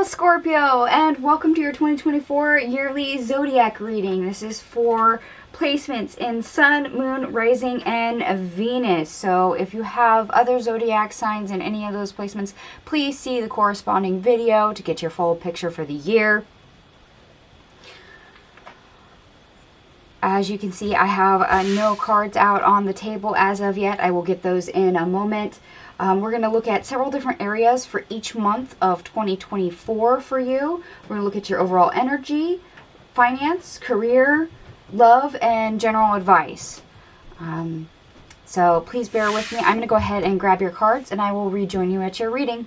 Scorpio, and welcome to your 2024 yearly zodiac reading. This is for placements in Sun, Moon, Rising, and Venus. So if you have other zodiac signs in any of those placements, please see the corresponding video to get your full picture for the year. As you can see, I have no cards out on the table as of yet. I will get those in a moment. We're going to look at several different areas for each month of 2024 for you. We're going to look at your overall energy, finance, career, love, and general advice. So please bear with me. I'm going to go ahead and grab your cards, and I will rejoin you at your reading.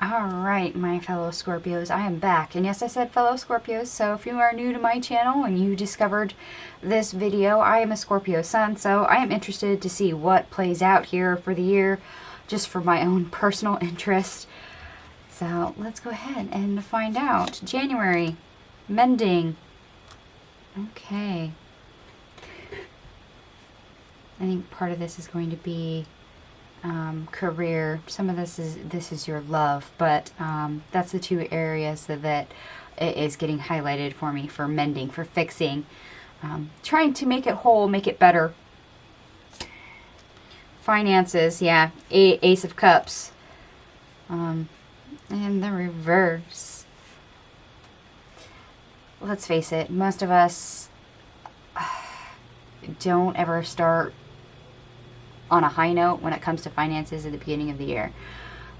Alright, my fellow Scorpios, I am back. And yes, I said fellow Scorpios, so if you are new to my channel and you discovered this video, I am a Scorpio sun, so I am interested to see what plays out here for the year, just for my own personal interest. So let's go ahead and find out. January, mending. Okay. I think part of this is going to be career. Some of this is your love, but that's the two areas that is getting highlighted for me, for mending, for fixing, trying to make it whole, make it better. Finances, yeah, Ace of Cups, and the reverse. Let's face it, most of us don't ever start on a high note when it comes to finances at the beginning of the year.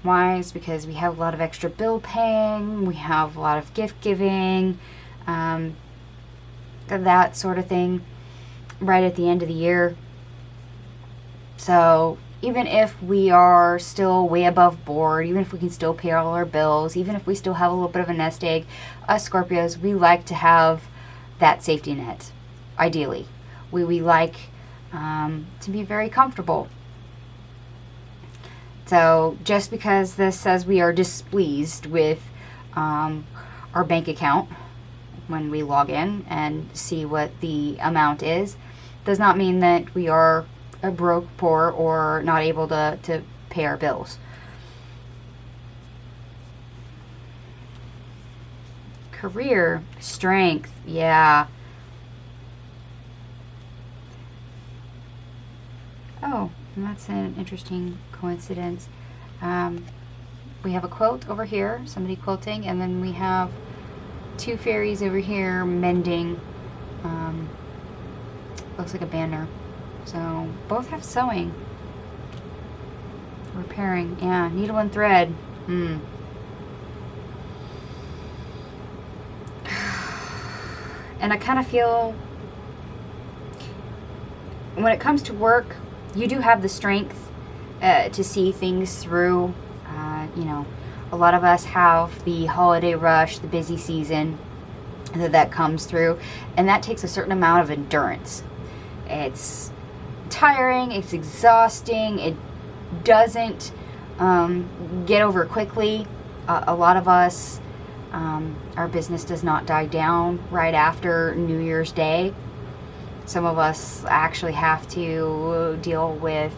Why? It's because we have a lot of extra bill paying, we have a lot of gift giving, that sort of thing right at the end of the year. So even if we are still way above board, even if we can still pay all our bills, even if we still have a little bit of a nest egg, us Scorpios, we like to have that safety net, ideally. We like to be very comfortable. So just because this says we are displeased with our bank account when we log in and see what the amount is, does not mean that we are broke, poor, or not able to pay our bills. Career, strength, yeah. Oh, that's an interesting coincidence. We have a quilt over here, somebody quilting, and then we have two fairies over here mending. Looks like a banner. So both have sewing. Repairing, yeah, needle and thread. And I kind of feel when it comes to work, you do have the strength to see things through. You know, a lot of us have the holiday rush, the busy season that comes through, and that takes a certain amount of endurance. It's tiring, it's exhausting, it doesn't get over quickly. A lot of us, our business does not die down right after New Year's Day. Some of us actually have to deal with,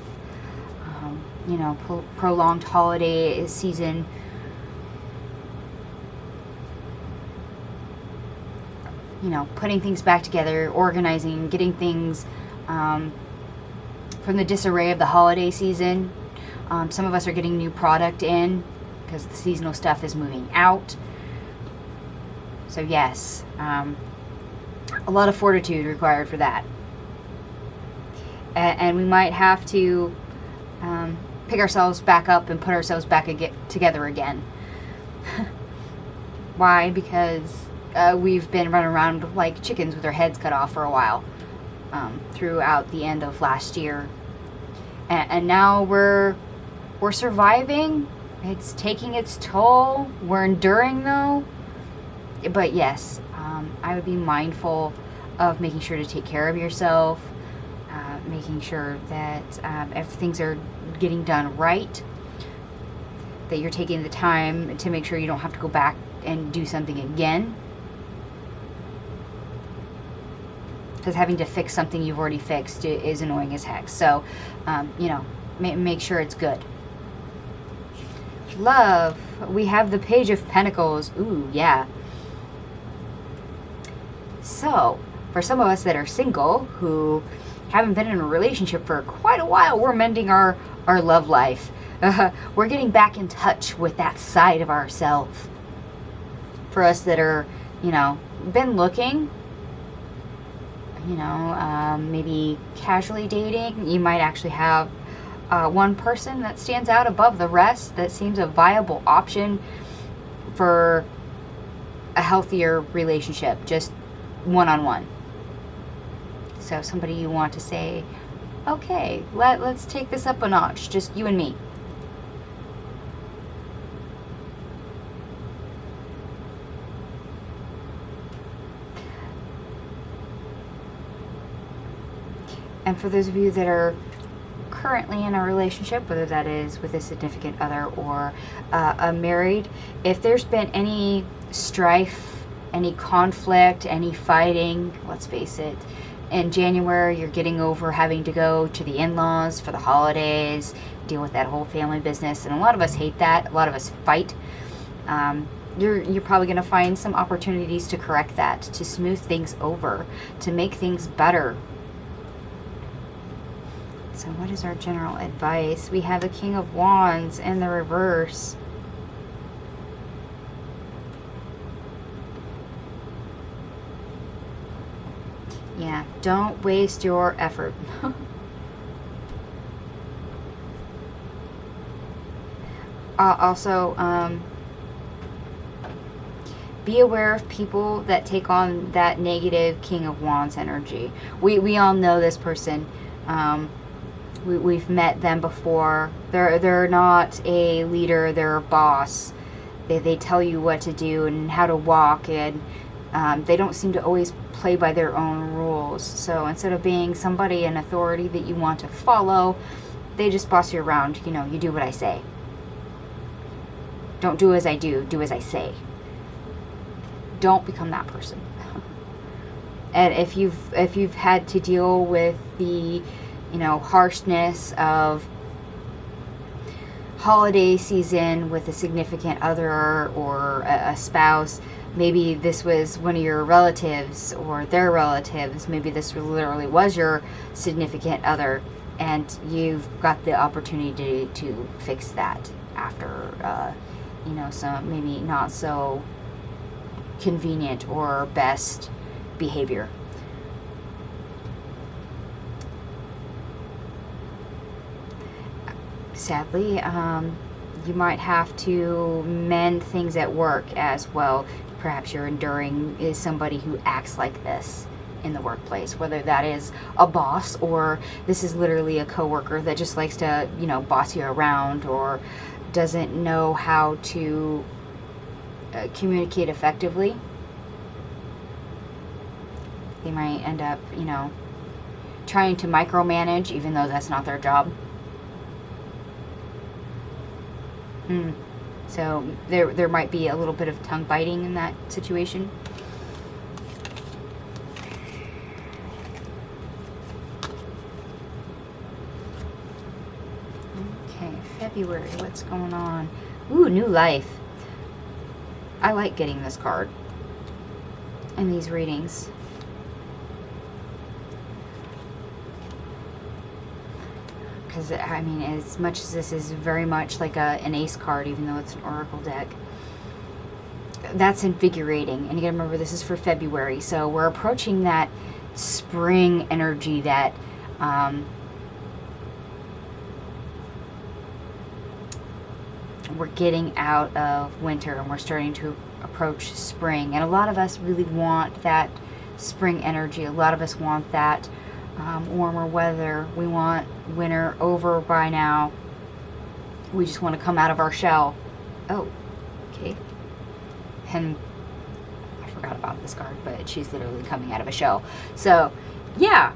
you know, prolonged holiday season. You know, putting things back together, organizing, getting things from the disarray of the holiday season. Some of us are getting new product in because the seasonal stuff is moving out. So yes, a lot of fortitude required for that. And we might have to pick ourselves back up and put ourselves back together again. Why? Because we've been running around like chickens with our heads cut off for a while throughout the end of last year. And now we're surviving. It's taking its toll. We're enduring though. But yes, I would be mindful of making sure to take care of yourself, making sure that things are getting done right, that you're taking the time to make sure you don't have to go back and do something again. Because having to fix something you've already fixed is annoying as heck. So, you know, make sure it's good. Love. We have the Page of Pentacles. Ooh, yeah. So, for some of us that are single, who haven't been in a relationship for quite a while, we're mending our love life. We're getting back in touch with that side of ourselves. For us that are, you know, been looking, you know, maybe casually dating, you might actually have one person that stands out above the rest that seems a viable option for a healthier relationship, just one-on-one. So somebody you want to say, okay, let's take this up a notch, just you and me. And for those of you that are currently in a relationship, whether that is with a significant other or married, if there's been any strife, any conflict, any fighting, let's face it, in January you're getting over having to go to the in-laws for the holidays, deal with that whole family business, and a lot of us hate that. A lot of us fight. You're probably going to find some opportunities to correct that, to smooth things over, to make things better. So what is our general advice? We have the King of Wands in the reverse. Yeah, don't waste your effort. Also, be aware of people that take on that negative King of Wands energy. We all know this person. We've met them before. They're not a leader, they're a boss. They tell you what to do and how to walk, and they don't seem to always play by their own rules. So instead of being somebody in authority that you want to follow, they just boss you around. You know, you do what I say. Don't do as I do, do as I say. Don't become that person. And if you've had to deal with the, you know, harshness of holiday season with a significant other or a spouse, maybe this was one of your relatives or their relatives, maybe this literally was your significant other, and you've got the opportunity to fix that after, you know, some maybe not so convenient or best behavior. Sadly, you might have to mend things at work as well. Perhaps you're enduring is somebody who acts like this in the workplace, whether that is a boss or this is literally a coworker that just likes to, you know, boss you around or doesn't know how to communicate effectively. They might end up, you know, trying to micromanage even though that's not their job. So there might be a little bit of tongue biting in that situation. Okay, February, what's going on? Ooh, new life. I like getting this card in these readings. Because, I mean, as much as this is very much like an ace card, even though it's an oracle deck, that's invigorating. And you gotta remember, this is for February, so we're approaching that spring energy that we're getting out of winter and we're starting to approach spring. And a lot of us really want that spring energy. A lot of us want that warmer weather. We want winter over by now. We just want to come out of our shell. Oh, okay. And forgot about this card, but she's literally coming out of a shell. So, yeah.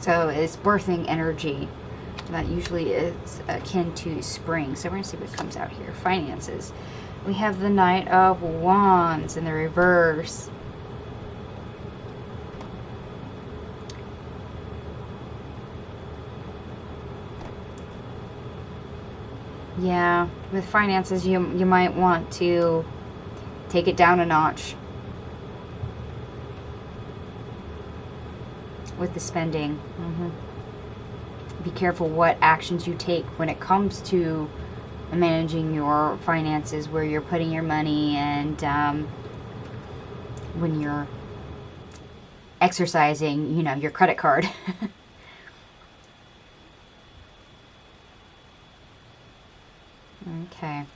So it's birthing energy. That usually is akin to spring. So we're going to see what comes out here. Finances. We have the Knight of Wands in the reverse. Yeah, with finances, you might want to take it down a notch with the spending. Be careful what actions you take when it comes to managing your finances, where you're putting your money, and when you're exercising, you know, your credit card. Okay, I'm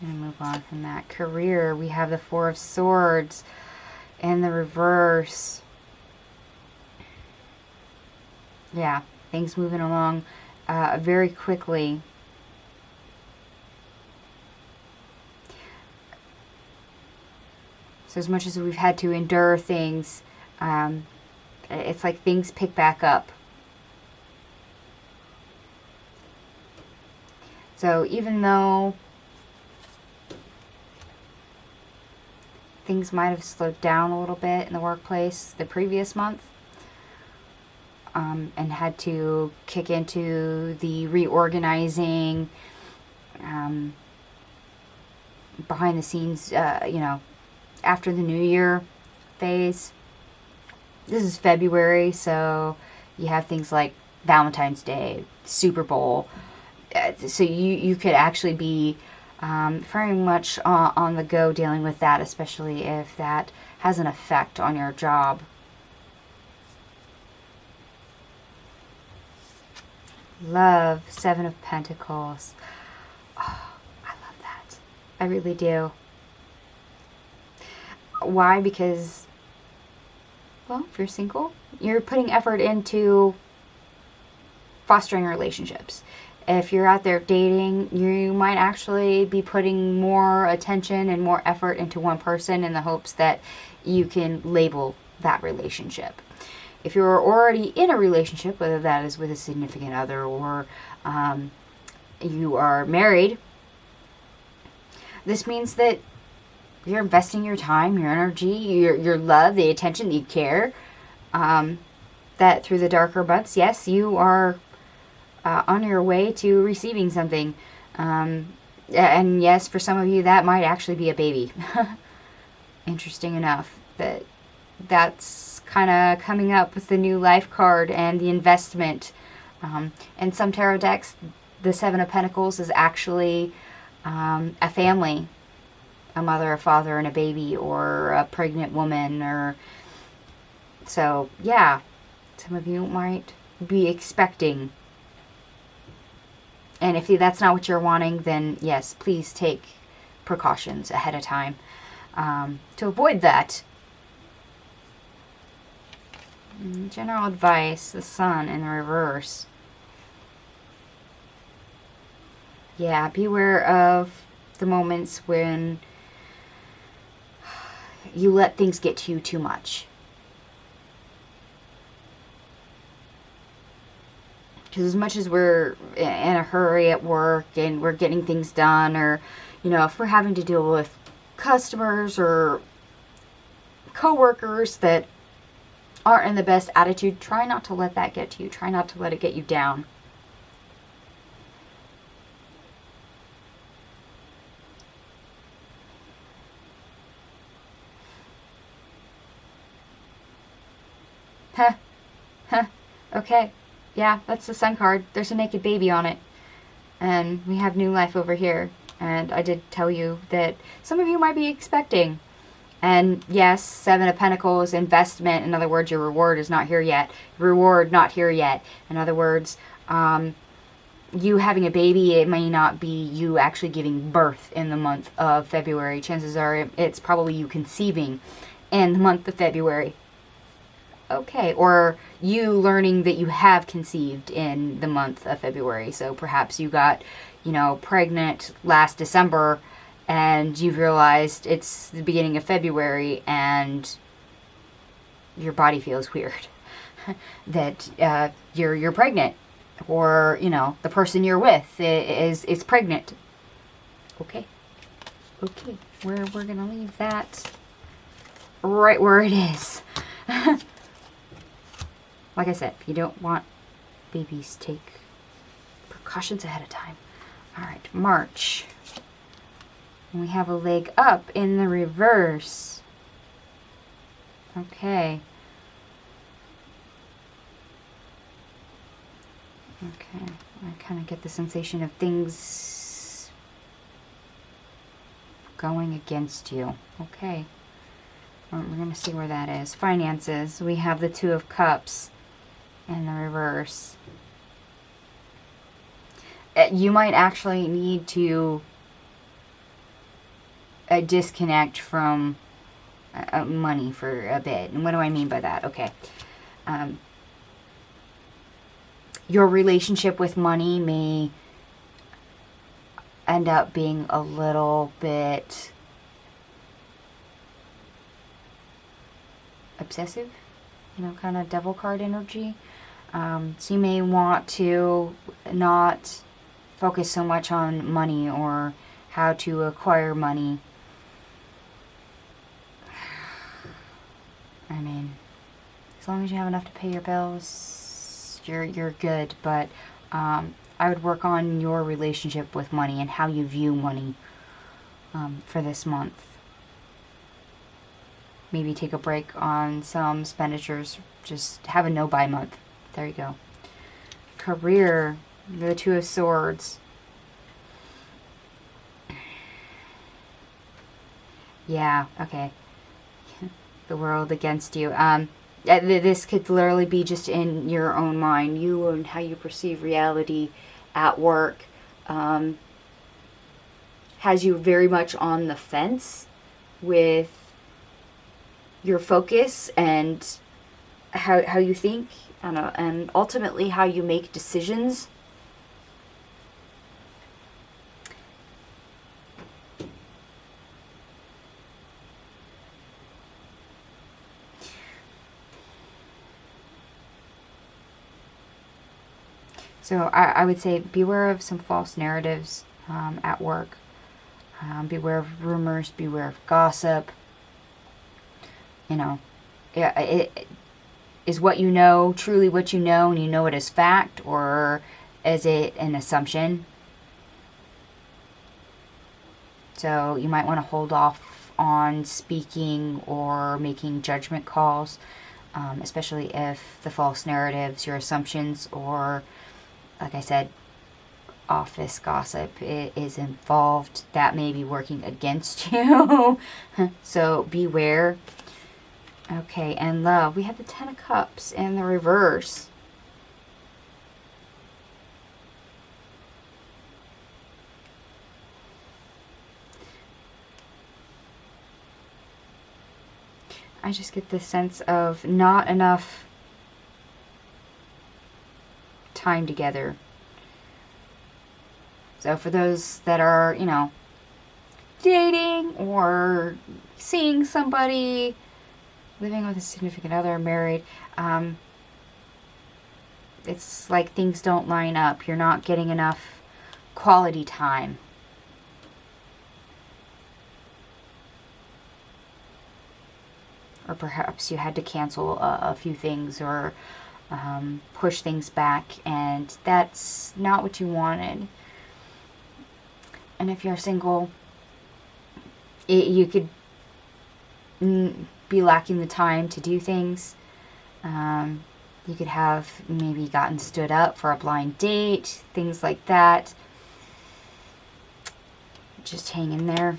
going to move on from that. Career, we have the Four of Swords in the reverse. Yeah, things moving along very quickly. So as much as we've had to endure things, it's like things pick back up. So even though things might have slowed down a little bit in the workplace the previous month, and had to kick into the reorganizing, behind the scenes, you know, after the New Year phase. This is February, so you have things like Valentine's Day, Super Bowl. So you could actually be very much on the go dealing with that, especially if that has an effect on your job. Love, Seven of Pentacles. Oh, I love that. I really do. Why? Because, well, if you're single, you're putting effort into fostering relationships. If you're out there dating, you might actually be putting more attention and more effort into one person in the hopes that you can label that relationship. If you're already in a relationship, whether that is with a significant other or you are married, this means that you're investing your time, your energy, your love, the attention, the care, that through the darker months, yes, you are on your way to receiving something. And yes, for some of you, that might actually be a baby. Interesting enough that's kind of coming up with the new life card and the investment. In some tarot decks, the Seven of Pentacles is actually a family, a mother, a father, and a baby, or a pregnant woman, or so. Yeah, some of you might be expecting. And if that's not what you're wanting, then yes, please take precautions ahead of time to avoid that. General advice, the Sun in the reverse. Yeah, beware of the moments when you let things get to you too much. Because as much as we're in a hurry at work and we're getting things done, or, you know, if we're having to deal with customers or coworkers that aren't in the best attitude, try not to let that get to you. Try not to let it get you down. Okay. Yeah, that's the Sun card. There's a naked baby on it. And we have new life over here. And I did tell you that some of you might be expecting. And yes, Seven of Pentacles, investment. In other words, your reward is not here yet. Reward not here yet. In other words, you having a baby, it may not be you actually giving birth in the month of February. Chances are it's probably you conceiving in the month of February. Okay, or you learning that you have conceived in the month of February. So perhaps you got, you know, pregnant last December, and you've realized it's the beginning of February and your body feels weird. That you're pregnant, or the person you're with is pregnant. Okay, we're gonna leave that right where it is. Like I said, if you don't want babies, take precautions ahead of time. All right, March. And we have a leg up in the reverse. Okay. I kind of get the sensation of things going against you. Okay. We're going to see where that is. Finances. We have the Two of Cups in the reverse. You might actually need to disconnect from money for a bit. And what do I mean by that? Okay. Your relationship with money may end up being a little bit obsessive, kind of devil card energy. So you may want to not focus so much on money or how to acquire money. I mean, as long as you have enough to pay your bills, you're good. But I would work on your relationship with money and how you view money for this month. Maybe take a break on some expenditures. Just have a no-buy month. There you go. Career, the Two of Swords. Yeah, okay. The world against you. This could literally be just in your own mind. You and how you perceive reality at work has you very much on the fence with your focus and how you think, and ultimately how you make decisions. So I would say beware of some false narratives at work. Beware of rumors, beware of gossip. Is what you know truly what you know, and you know it as fact, or is it an assumption? So you might want to hold off on speaking or making judgment calls, especially if the false narratives, your assumptions, or, like I said, office gossip is involved. That may be working against you. So beware. Okay, and love. We have the Ten of Cups in the reverse. I just get this sense of not enough time together. So for those that are, dating or seeing somebody, living with a significant other, married, it's like things don't line up. You're not getting enough quality time. Or perhaps you had to cancel a few things or push things back, and that's not what you wanted. And if you're single, you could be lacking the time to do things. You could have maybe gotten stood up for a blind date, things like that. Just hang in there.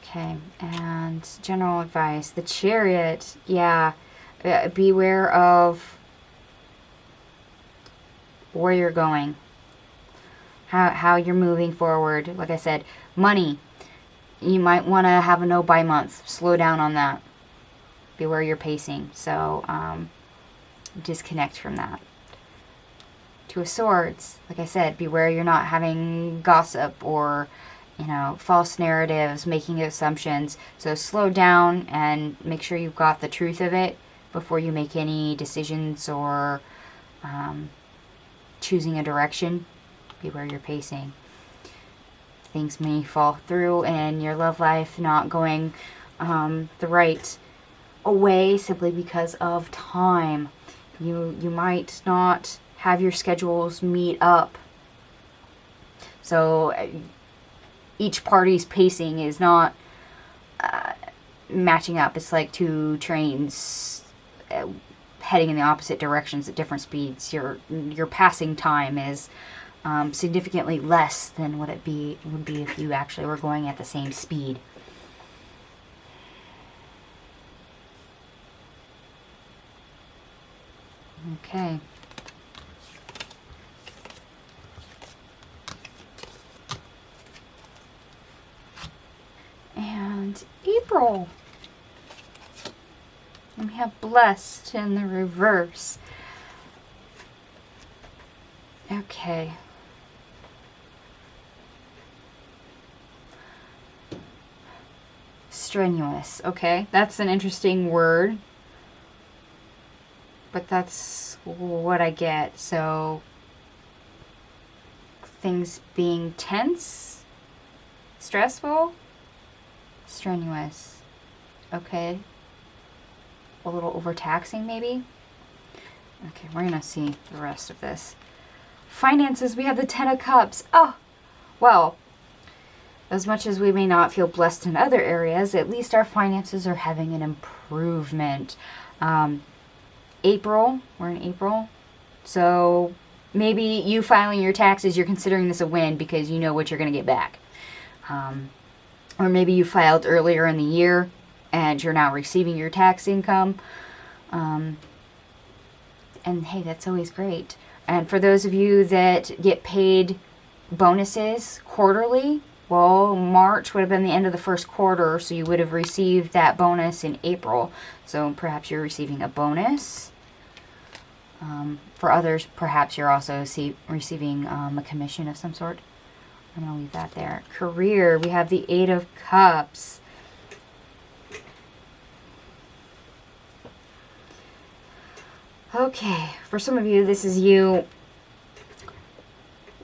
Okay, and general advice. The Chariot, yeah. Beware of where you're going. How you're moving forward. Like I said, money. You might want to have a no-buy month. Slow down on that. Beware your pacing. So, disconnect from that. Two of Swords. Like I said, beware you're not having gossip or, you know, false narratives, making assumptions. So slow down and make sure you've got the truth of it before you make any decisions or choosing a direction. Beware your pacing. Things may fall through in your love life, not going the right way simply because of time. You might not have your schedules meet up. So each party's pacing is not matching up. It's like two trains heading in the opposite directions at different speeds. Your passing time is significantly less than what it would be if you actually were going at the same speed. Okay. And April. And we have blessed in the reverse. Okay. Strenuous. Okay, that's an interesting word. But that's what I get. So, things being tense, stressful, strenuous. Okay. A little overtaxing, maybe. Okay, we're gonna see the rest of this. Finances, we have the Ten of Cups. Oh, well, as much as we may not feel blessed in other areas, at least our finances are having an improvement. April, we're in April, so maybe you filing your taxes, you're considering this a win because you know what you're going to get back. Or maybe you filed earlier in the year and you're now receiving your tax income. And hey, that's always great. And for those of you that get paid bonuses quarterly, well, March would have been the end of the first quarter, so you would have received that bonus in April. So perhaps you're receiving a bonus. For others, perhaps you're also receiving a commission of some sort. I'm going to leave that there. Career, we have the Eight of Cups. Okay, for some of you, this is you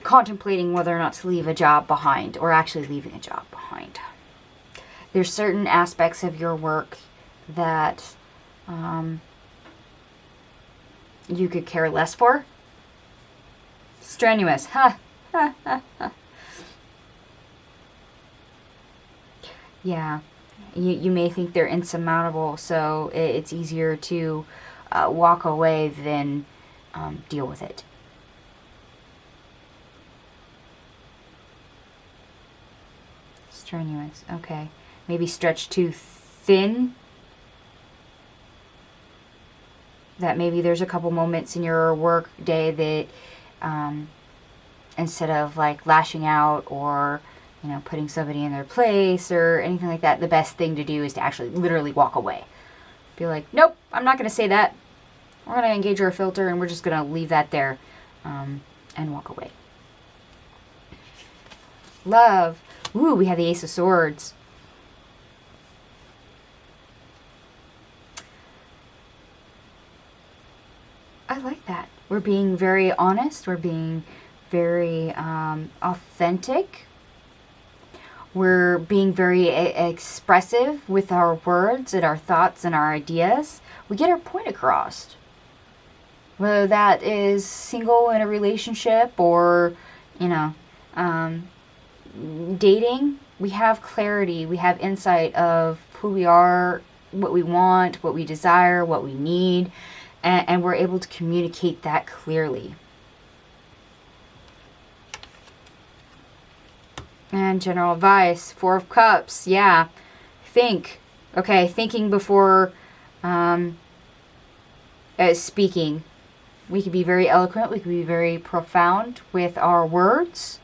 contemplating whether or not to leave a job behind, or actually leaving a job behind. There's certain aspects of your work that you could care less for. Strenuous. Ha. Yeah. You may think they're insurmountable, so it's easier to walk away than deal with it. Strenuous. Okay. Maybe stretched too thin. That maybe there's a couple moments in your work day that instead of like lashing out or, you know, putting somebody in their place or anything like that, the best thing to do is to actually literally walk away. Be like, nope, I'm not going to say that. We're going to engage our filter and we're just going to leave that there and walk away. Love. Ooh, we have the Ace of Swords. I like that. We're being very honest. We're being very authentic. We're being very expressive with our words and our thoughts and our ideas. We get our point across. Whether that is single in a relationship or, you know, dating, we have clarity. We have insight of who we are, what we want, what we desire, what we need. And we're able to communicate that clearly. And general advice, Four of Cups, yeah. Think. Okay, thinking before speaking. We could be very eloquent. We could be very profound with our words.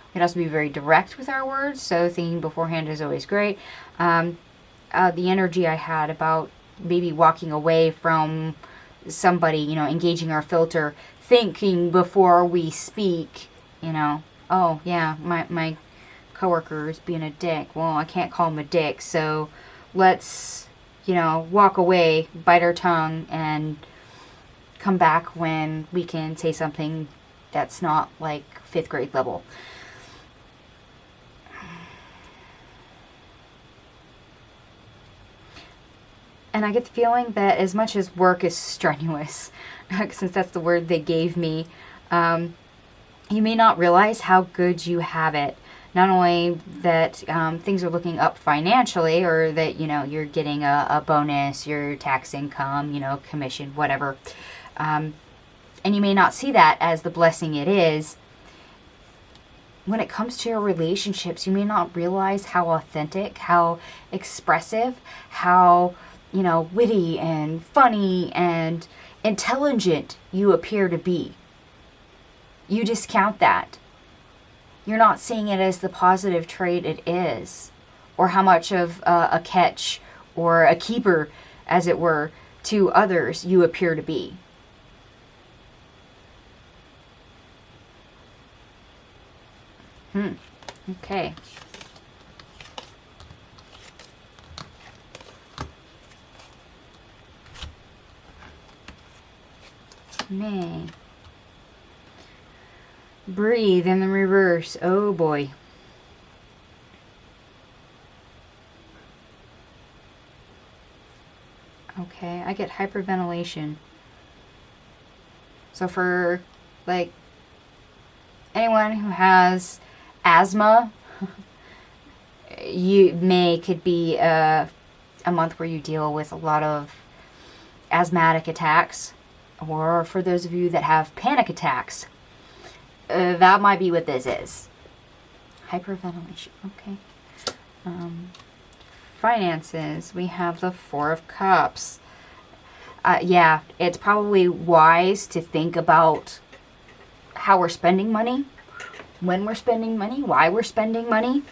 We can also be very direct with our words. So thinking beforehand is always great. The energy I had about maybe walking away from somebody, you know, engaging our filter, thinking before we speak, you know, oh yeah, my coworker is being a dick. Well, I can't call him a dick, so let's, you know, walk away, bite our tongue, and come back when we can say something that's not like 5th grade level. And I get the feeling that as much as work is strenuous, since that's the word they gave me, you may not realize how good you have it. Not only that things are looking up financially, or that, you know, you're getting a bonus, your tax income, you know, commission, whatever. And you may not see that as the blessing it is. When it comes to your relationships, you may not realize how authentic, how expressive, how, you know, witty and funny and intelligent you appear to be. You discount that. You're not seeing it as the positive trait it is, or how much of a catch or a keeper, as it were, to others you appear to be. Okay. May. Breathe in the reverse. Oh boy. Okay, I get hyperventilation. So for, like, anyone who has asthma, May could be a month where you deal with a lot of asthmatic attacks. Or for those of you that have panic attacks, that might be what this is. Hyperventilation. Okay. Finances. We have the 4 of Cups. Yeah, it's probably wise to think about how we're spending money, when we're spending money, why we're spending money.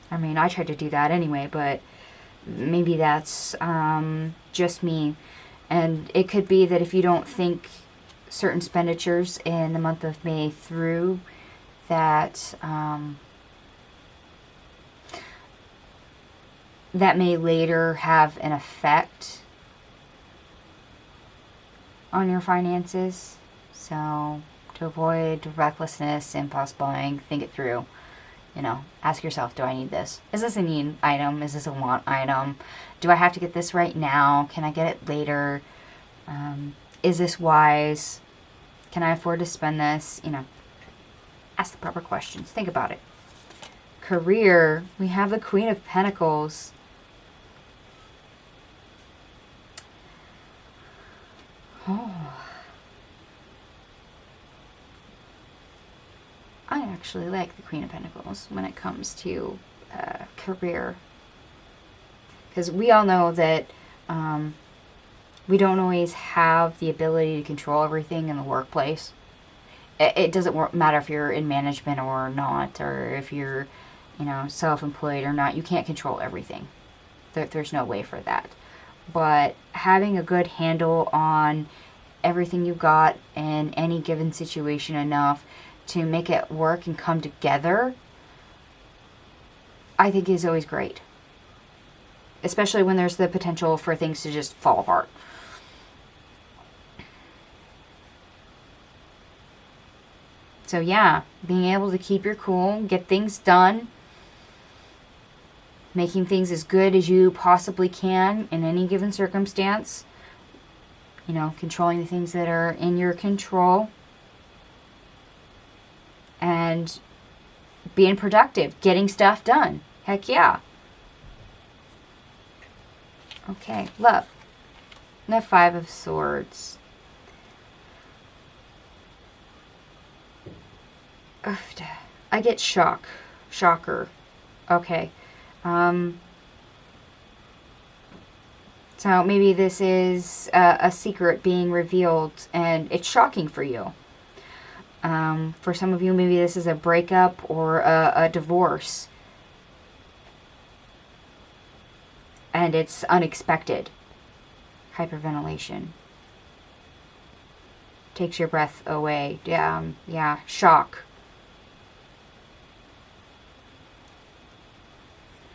I mean, I try to do that anyway, but maybe that's just me. And it could be that if you don't think certain expenditures in the month of May through, that that may later have an effect on your finances. So to avoid recklessness, impulse buying, think it through. You know, ask yourself, do I need this? Is this a need item? Is this a want item? Do I have to get this right now? Can I get it later? Is this wise? Can I afford to spend this? You know, ask the proper questions. Think about it. Career, we have the Queen of Pentacles. Oh. I actually like the Queen of Pentacles when it comes to career. Because we all know that we don't always have the ability to control everything in the workplace. It doesn't matter if you're in management or not, or if you're, you know, self-employed or not. You can't control everything. There's no way for that. But having a good handle on everything you've got in any given situation enough to make it work and come together, I think is always great. Especially when there's the potential for things to just fall apart. So yeah, being able to keep your cool, get things done, making things as good as you possibly can in any given circumstance. You know, controlling the things that are in your control. And being productive, getting stuff done. Heck yeah. Okay, love. The 5 of Swords. I get shocker. Okay. So maybe this is a secret being revealed and it's shocking for you. For some of you, maybe this is a breakup or a divorce. And it's unexpected. Hyperventilation. Takes your breath away. Yeah, shock.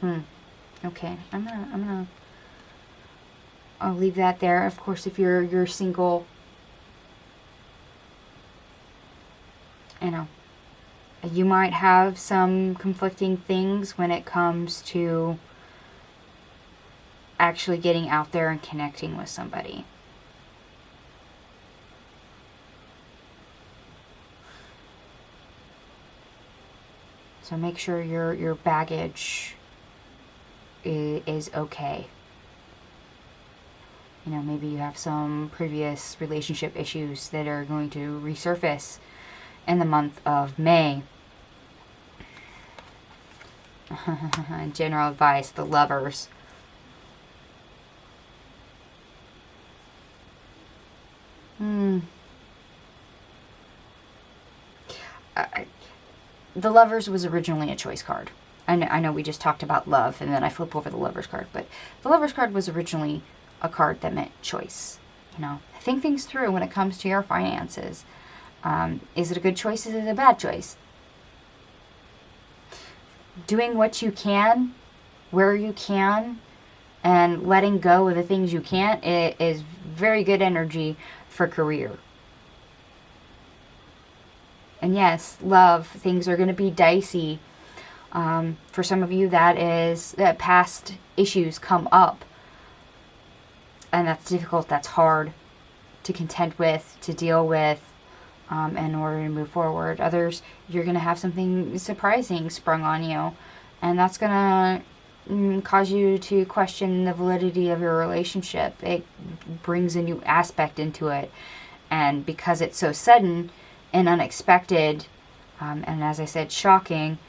Okay, I'll leave that there. Of course, if you're single, you know, you might have some conflicting things when it comes to actually getting out there and connecting with somebody. So make sure your baggage is okay. You know, maybe you have some previous relationship issues that are going to resurface in the month of May. General advice, the Lovers. The Lovers was originally a choice card. I know we just talked about love, and then I flip over the Lovers card, but the Lovers card was originally a card that meant choice. You know, think things through when it comes to your finances. Is it a good choice? Is it a bad choice? Doing what you can, where you can, and letting go of the things you can't is very good energy for career. And yes, love, things are going to be dicey. For some of you, that past issues come up. And that's difficult, that's hard to contend with, to deal with, in order to move forward. Others, you're going to have something surprising sprung on you. And that's going to cause you to question the validity of your relationship. It brings a new aspect into it. And because it's so sudden and unexpected, and as I said, shocking,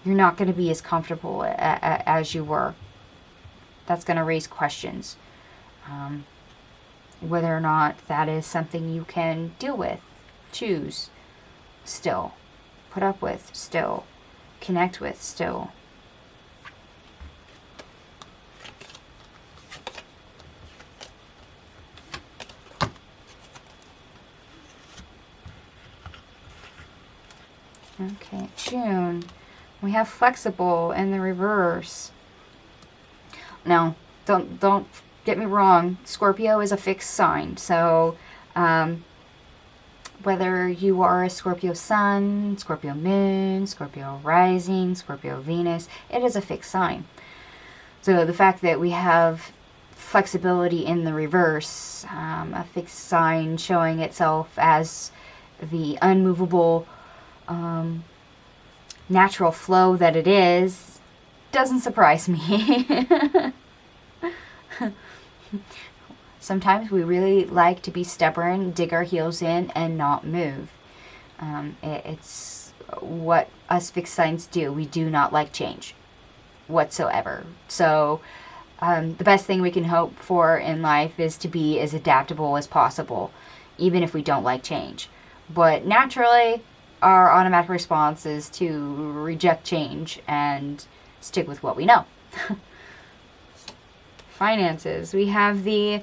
you're not going to be as comfortable as you were. That's going to raise questions. Whether or not that is something you can deal with, choose, still, put up with, still, connect with, still. Okay, June. We have flexible in the reverse. Now, don't get me wrong. Scorpio is a fixed sign. So, whether you are a Scorpio sun, Scorpio moon, Scorpio rising, Scorpio Venus, it is a fixed sign. So the fact that we have flexibility in the reverse, a fixed sign showing itself as the unmovable, natural flow that it is, doesn't surprise me. Sometimes we really like to be stubborn, dig our heels in, and not move. It's what us fixed signs do. We do not like change whatsoever. So the best thing we can hope for in life is to be as adaptable as possible, even if we don't like change. But naturally, our automatic response is to reject change and stick with what we know. Finances. We have the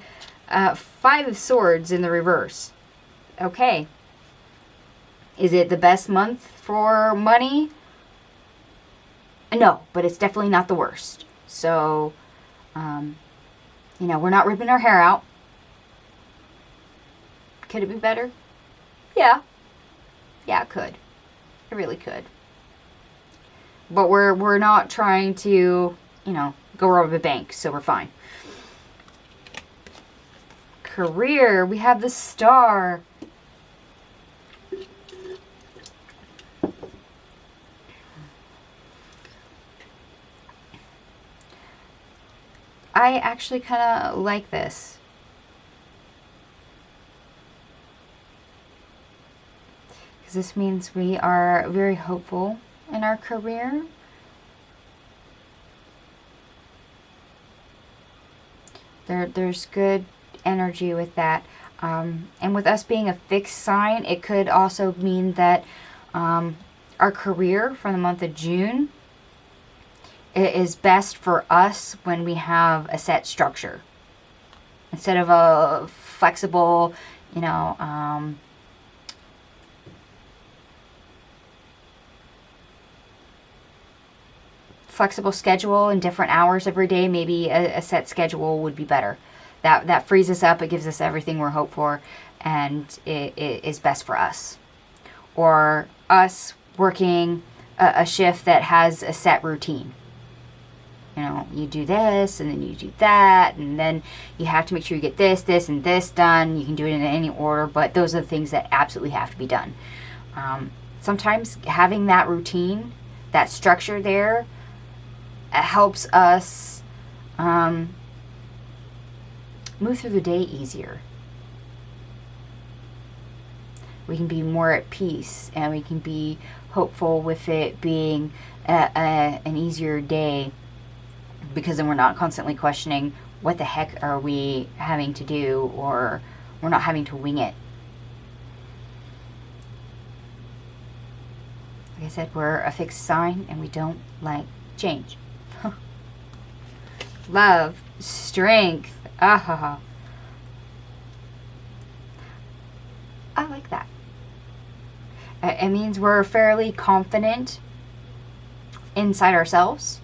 Five of Swords in the reverse. Okay. Is it the best month for money? No, but it's definitely not the worst. So, we're not ripping our hair out. Could it be better? Yeah. Yeah, it could. It really could. But we're not trying to, go rob a bank, so we're fine. Career, we have the Star. I actually kind of like this. Because this means we are very hopeful in our career. There's good energy with that. And with us being a fixed sign, it could also mean that our career for the month of June, it is best for us when we have a set structure. Instead of a flexible, flexible schedule and different hours every day, maybe a set schedule would be better. That frees us up. It gives us everything we're hoped for, and it is best for us. Or us working a shift that has a set routine. You know, you do this, and then you do that, and then you have to make sure you get this, this, and this done. You can do it in any order, but those are the things that absolutely have to be done. Sometimes having that routine, that structure there, helps us move through the day easier. We can be more at peace, and we can be hopeful with it being an easier day, because then we're not constantly questioning what the heck are we having to do, or we're not having to wing it. Like I said, we're a fixed sign and we don't like change. Love, strength, I like that. It means we're fairly confident inside ourselves.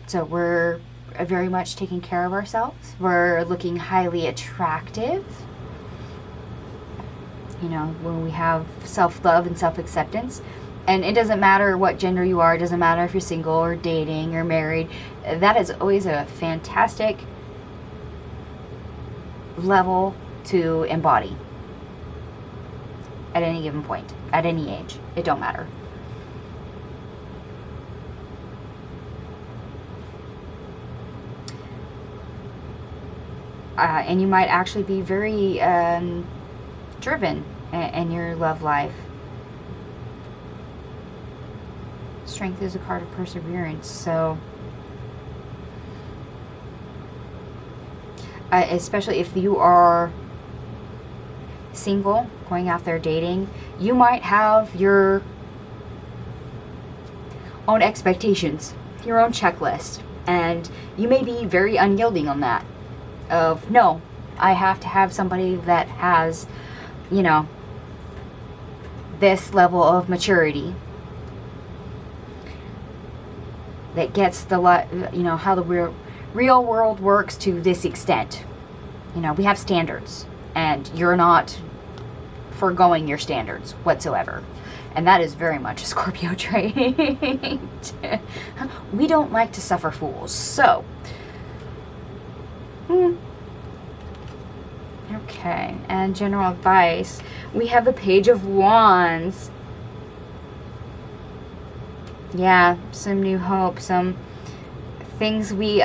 So we're very much taking care of ourselves. We're looking highly attractive. You know, when we have self-love and self-acceptance. And it doesn't matter what gender you are. It doesn't matter if you're single or dating or married. That is always a fantastic level to embody at any given point, at any age. It don't matter. And you might actually be very driven in your love life. Strength is a card of perseverance, so especially if you are single, going out there dating, you might have your own expectations, your own checklist, and you may be very unyielding on that. Of, no, I have to have somebody that has, you know, this level of maturity, that gets the, you know, how the real world works to this extent. You know, we have standards, and you're not foregoing your standards whatsoever. And that is very much a Scorpio trait. We don't like to suffer fools. So, okay, and general advice. We have the Page of Wands. Yeah, some new hope, some things we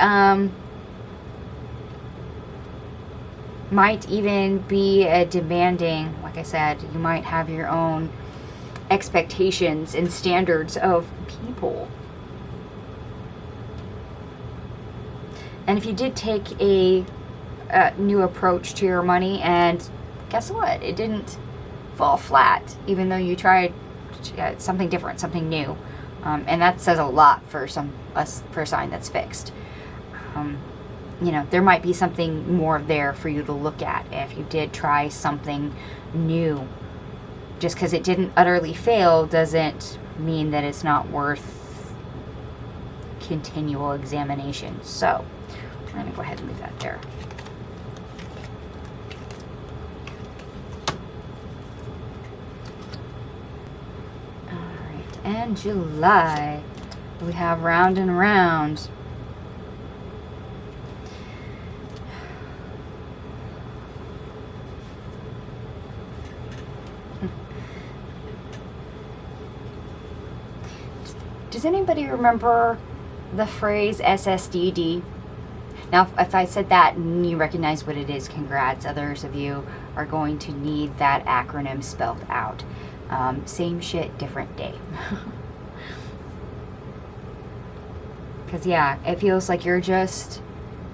might even be demanding. Like I said, you might have your own expectations and standards of people. And if you did take a new approach to your money, and guess what? It didn't fall flat, even though you tried something different, something new. And that says a lot for a sign that's fixed. You know, there might be something more there for you to look at if you did try something new. Just because it didn't utterly fail doesn't mean that it's not worth continual examination. So, I'm going to go ahead and leave that there. Alright, and July. We have Round and Round. Does anybody remember the phrase SSDD? Now, if I said that and you recognize what it is, congrats. Others of you are going to need that acronym spelled out. Same shit, different day. Because, yeah, it feels like you're just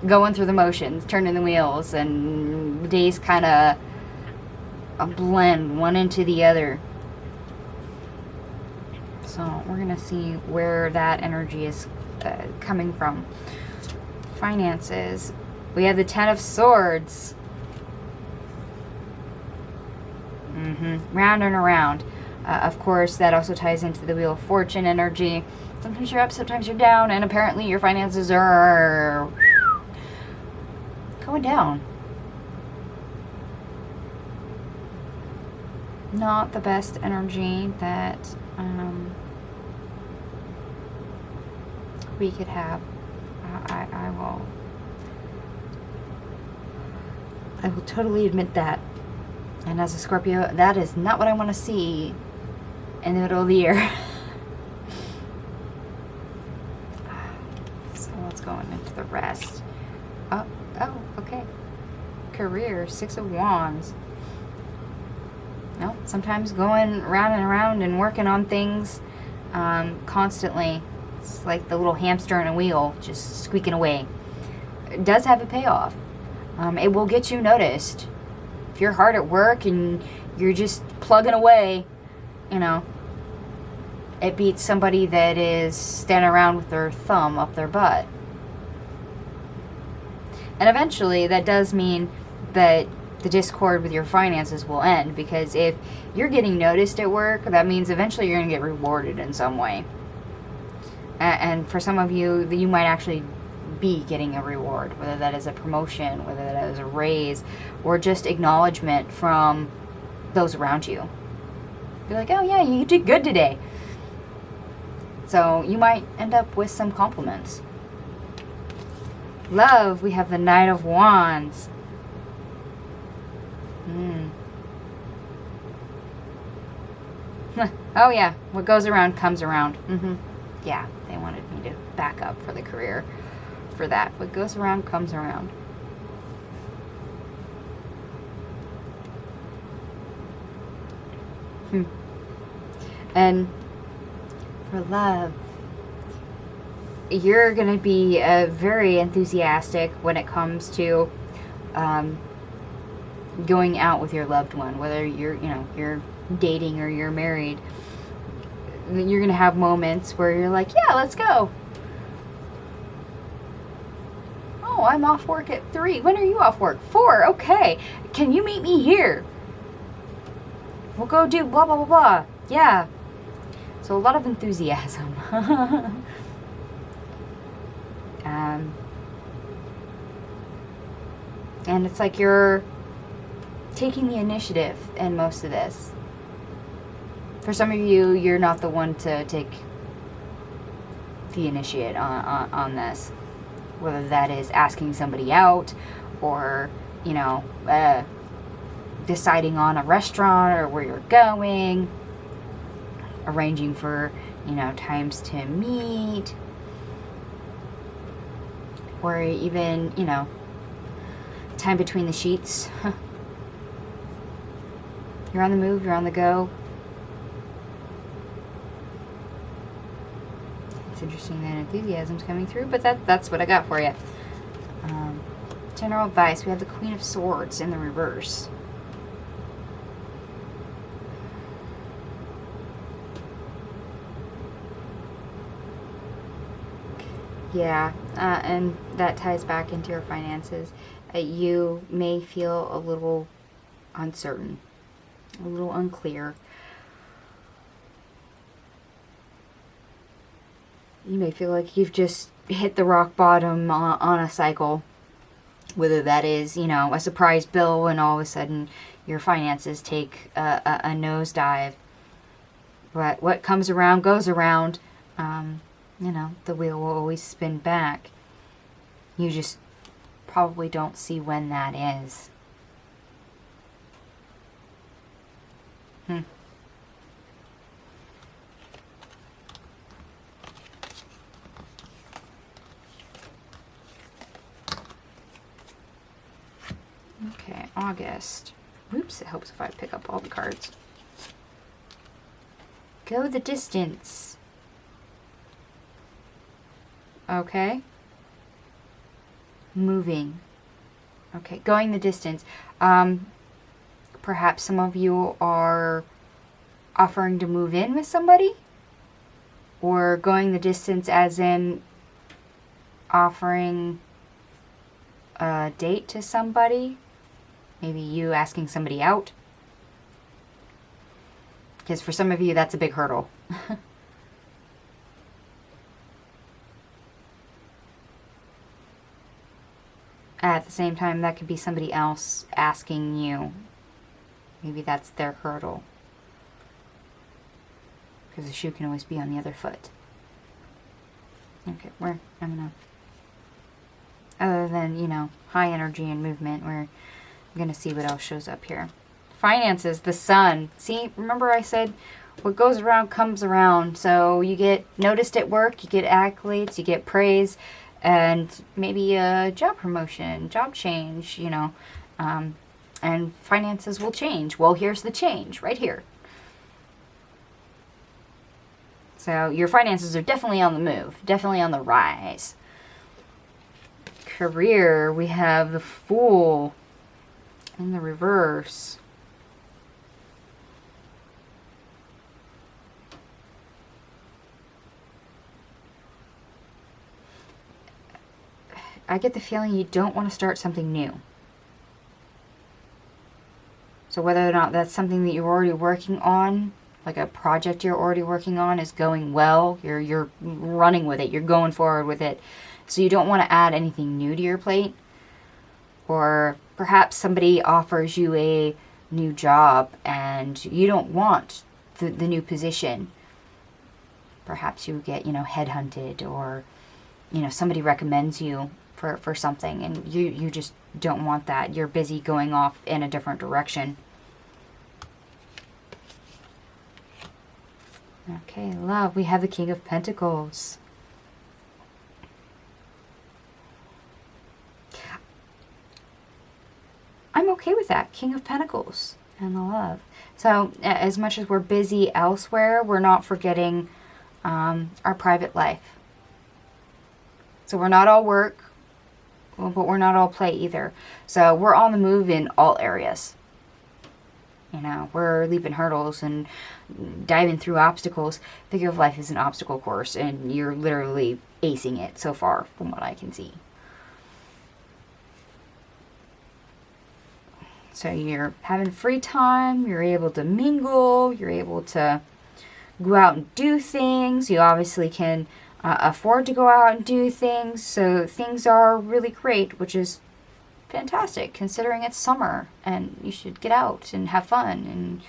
going through the motions, turning the wheels, and the days kind of blend one into the other. So we're going to see where that energy is coming from. Finances. We have the Ten of Swords. Round and around. Of course, that also ties into the Wheel of Fortune energy. Sometimes you're up, sometimes you're down, and apparently your finances are going down. Not the best energy that we could have. I will totally admit that. And as a Scorpio, that is not what I want to see in the middle of the year. So let's go into the rest. Oh, okay. Career, 6 of Wands. No, sometimes going round and around and working on things constantly. It's like the little hamster in a wheel, just squeaking away. It does have a payoff. It will get you noticed. If you're hard at work and you're just plugging away, you know, it beats somebody that is standing around with their thumb up their butt. And eventually that does mean that the discord with your finances will end, because if you're getting noticed at work, that means eventually you're going to get rewarded in some way. And for some of you, you might actually be getting a reward, whether that is a promotion, whether that is a raise, or just acknowledgement from those around you. You're like, oh yeah, you did good today. So you might end up with some compliments. Love, we have the Knight of Wands. Oh yeah, what goes around comes around. Yeah, they wanted me to back up for the career for that. What goes around comes around. And for love, you're going to be very enthusiastic when it comes to going out with your loved one, whether you're dating or you're married. You're going to have moments where you're like, yeah, let's go. Oh, I'm off work at 3. When are you off work? 4. Okay. Can you meet me here? We'll go do blah, blah, blah, blah. Yeah. So a lot of enthusiasm. And it's like you're taking the initiative in most of this. For some of you, you're not the one to take the initiate on this. Whether that is asking somebody out, or, deciding on a restaurant or where you're going, arranging for, times to meet, or even, time between the sheets. You're on the move, you're on the go. It's interesting that enthusiasm's coming through, but that's what I got for you. General advice, we have the Queen of Swords in the reverse. Yeah, and that ties back into your finances. You may feel a little uncertain, a little unclear. You may feel like you've just hit the rock bottom on a cycle. Whether that is, a surprise bill and all of a sudden your finances take a nosedive. But what comes around goes around. The wheel will always spin back. You just probably don't see when that is. Okay, August. Oops, it helps if I pick up all the cards. Go the distance. Okay. Moving. Okay, going the distance. Perhaps some of you are offering to move in with somebody, or going the distance as in offering a date to somebody. Maybe you asking somebody out. Because for some of you, that's a big hurdle. At the same time, that could be somebody else asking you. Maybe that's their hurdle. Because the shoe can always be on the other foot. Okay, I'm gonna... Other than, you know, high energy and movement, I'm gonna see what else shows up here. Finances, the sun. See, remember I said what goes around comes around. So you get noticed at work, you get accolades, you get praise, and maybe a job promotion, job change, you know, and finances will change. Well, here's the change right here. So your finances are definitely on the move, definitely on the rise. Career, we have the Fool in the reverse. I get the feeling you don't want to start something new. So whether or not that's something that you're already working on, like a project you're already working on is going well, you're running with it, you're going forward with it. So you don't want to add anything new to your plate. Or perhaps somebody offers you a new job and you don't want the new position. Perhaps you get, you know, headhunted, or, you know, somebody recommends you for something and you just don't want that. You're busy going off in a different direction. Okay, love. We have the King of Pentacles. I'm okay with that. King of Pentacles and the love. So as much as we're busy elsewhere, we're not forgetting our private life. So we're not all work, but we're not all play either. So we're on the move in all areas. You know, we're leaping hurdles and diving through obstacles. Think of life as an obstacle course, and you're literally acing it so far from what I can see. So you're having free time, you're able to mingle, you're able to go out and do things. You obviously can afford to go out and do things. So things are really great, which is fantastic considering it's summer and you should get out and have fun and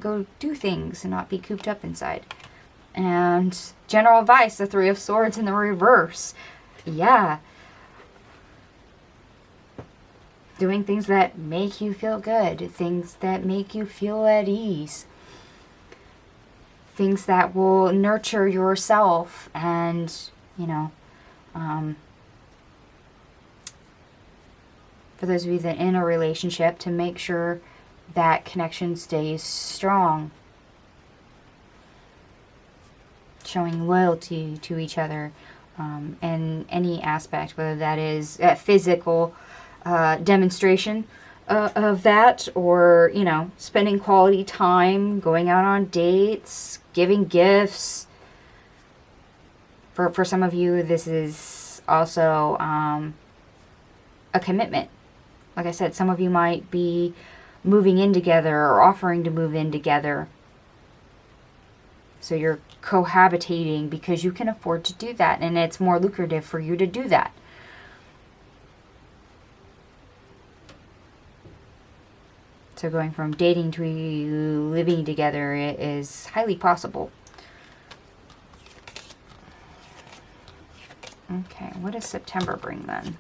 go do things and not be cooped up inside. And general advice, the Three of Swords in the reverse. Yeah. Doing things that make you feel good. Things that make you feel at ease. Things that will nurture yourself and, you know, for those of you that are in a relationship, to make sure that connection stays strong. Showing loyalty to each other in any aspect, whether that is a physical demonstration of that, or, you know, spending quality time, going out on dates, giving gifts. For some of you, this is also a commitment. Like I said, some of you might be moving in together or offering to move in together. So you're cohabitating because you can afford to do that, and it's more lucrative for you to do that. So going from dating to living together is highly possible. Okay, what does September bring then?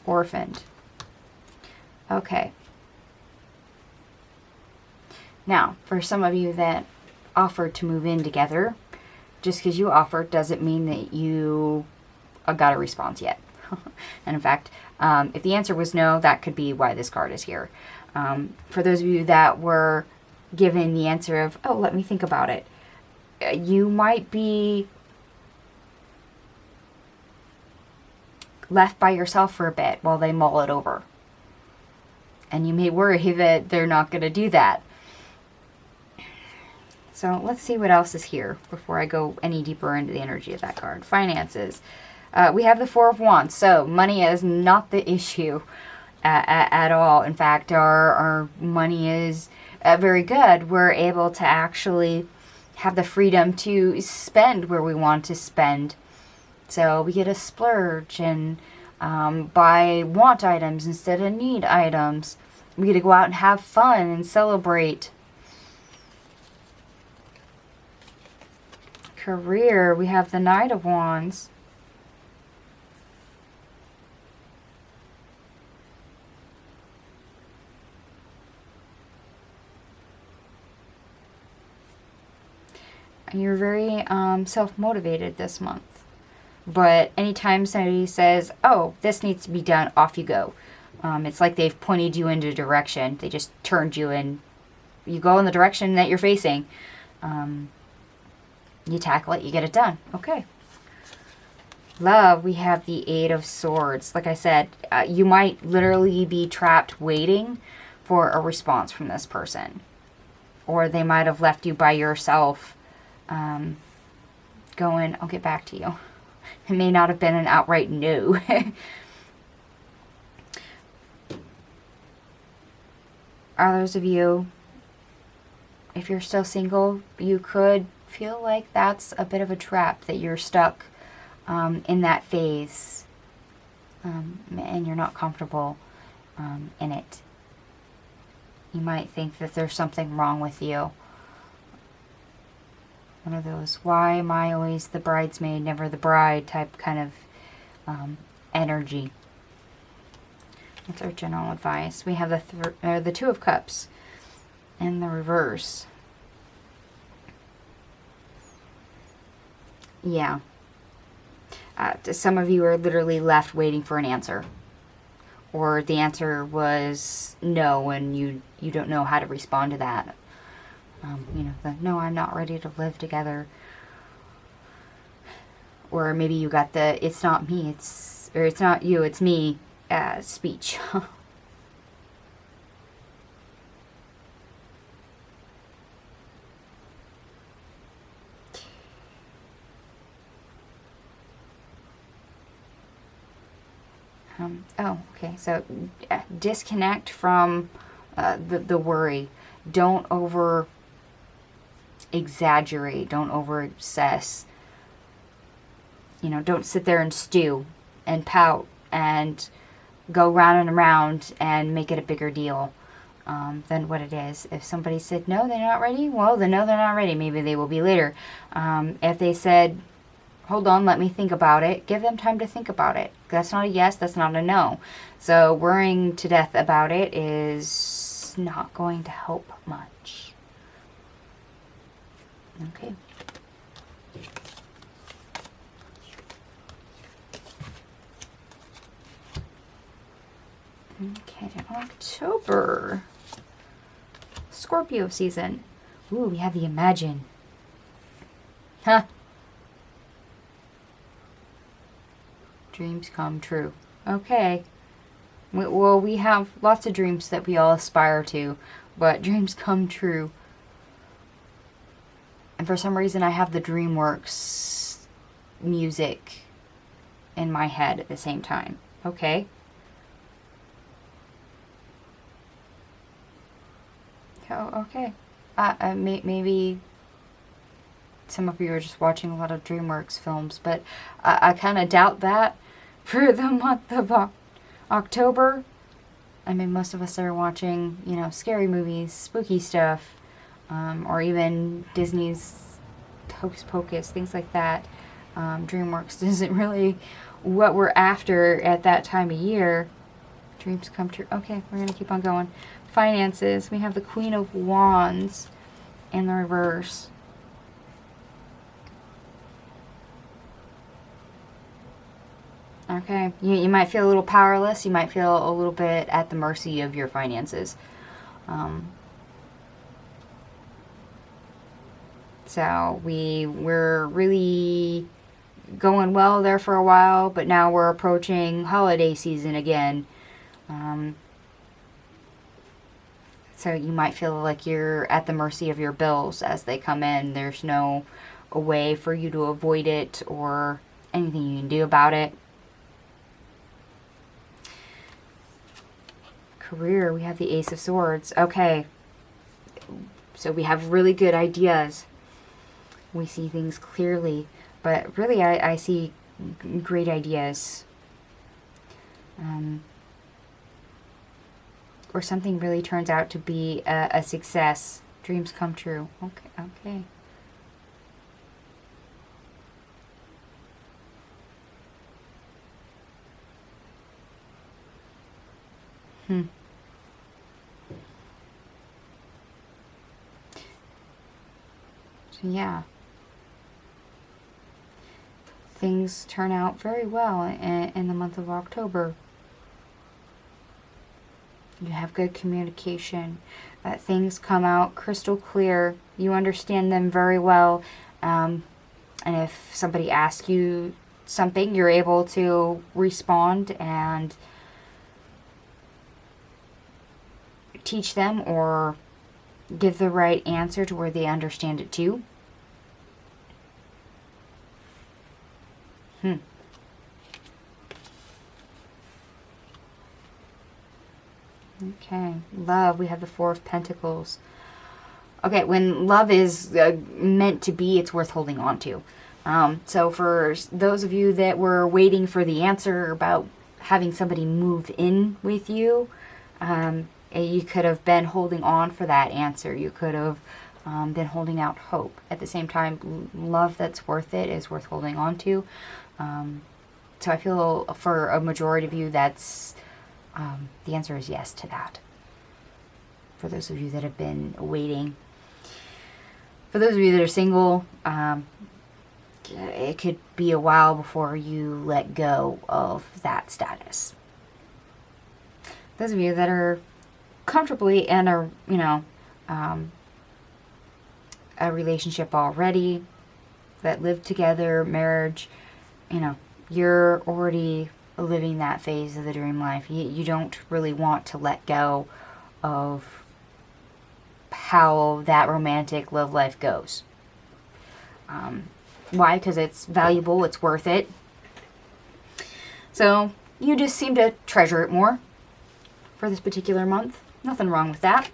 Orphaned. Okay. Now, for some of you that offered to move in together, just because you offered doesn't mean that you got a response yet. And in fact, if the answer was no, that could be why this card is here. For those of you that were given the answer of, oh, let me think about it, you might be left by yourself for a bit while they mull it over. And you may worry that they're not going to do that. So let's see what else is here before I go any deeper into the energy of that card. Finances. We have the Four of Wands. So money is not the issue. at all. In fact, our money is very good. We're able to actually have the freedom to spend where we want to spend. So we get to splurge and buy want items instead of need items. We get to go out and have fun and celebrate. Career, we have the Knight of Wands. You're very self-motivated this month. But anytime somebody says, oh, this needs to be done, off you go. It's like they've pointed you into a direction. They just turned you and you go in the direction that you're facing. You tackle it, you get it done. Okay. Love, we have the Eight of Swords. Like I said, you might literally be trapped waiting for a response from this person. Or they might have left you by yourself going, I'll get back to you. It may not have been an outright no. Others of you, if you're still single, you could feel like that's a bit of a trap, that you're stuck in that phase and you're not comfortable in it. You might think that there's something wrong with you. One of those, why am I always the bridesmaid, never the bride type kind of energy. That's our general advice. We have the Two of Cups in the reverse. Yeah. Some of you are literally left waiting for an answer. Or the answer was no, and you don't know how to respond to that. No, I'm not ready to live together. Or maybe you got the, it's not me, it's not you, it's me speech. Okay, so disconnect from the worry. Don't over exaggerate, don't over obsess. Don't sit there and stew and pout and go round and around and make it a bigger deal than what it is. If somebody said no, they're not ready, well, then no, they're not ready. Maybe they will be later. If they said, hold on, let me think about it, give them time to think about it. That's not a yes, that's not a no. So worrying to death about it is not going to help much. Okay. Okay, October. Scorpio season. Ooh, we have the Imagine. Huh. Dreams come true. Okay. Well, we have lots of dreams that we all aspire to, but dreams come true. And for some reason, I have the DreamWorks music in my head at the same time. Okay. Oh, okay. Maybe some of you are just watching a lot of DreamWorks films, but I kind of doubt that for the month of October. I mean, most of us are watching, scary movies, spooky stuff, or even Disney's Hocus Pocus, things like that. DreamWorks isn't really what we're after at that time of year. Dreams come true. Okay, we're going to keep on going. Finances. We have the Queen of Wands in the reverse. Okay, you might feel a little powerless. You might feel a little bit at the mercy of your finances. So we're really going well there for a while, but now we're approaching holiday season again. So you might feel like you're at the mercy of your bills as they come in. There's no way for you to avoid it or anything you can do about it. career, we have the Ace of Swords. Okay. So we have really good ideas. We see things clearly. But really, I see great ideas. Or something really turns out to be a success. Dreams come true. Okay, okay. So yeah. Things turn out very well in the month of October. You have good communication. Things come out crystal clear. You understand them very well. And if somebody asks you something, you're able to respond and teach them or give the right answer to where they understand it too. Okay, love, we have the Four of Pentacles. Okay, when love is meant to be, it's worth holding on to. So for those of you that were waiting for the answer about having somebody move in with you, you could have been holding on for that answer. You could have been holding out hope. At the same time, love that's worth it is worth holding on to. So I feel for a majority of you, that's the answer is yes to that. For those of you that have been waiting. For those of you that are single, it could be a while before you let go of that status. Those of you that are comfortably in a, a relationship already, that live together, marriage, you're already living that phase of the dream life. You don't really want to let go of how that romantic love life goes. Why? Because it's valuable, it's worth it. So you just seem to treasure it more for this particular month. Nothing wrong with that.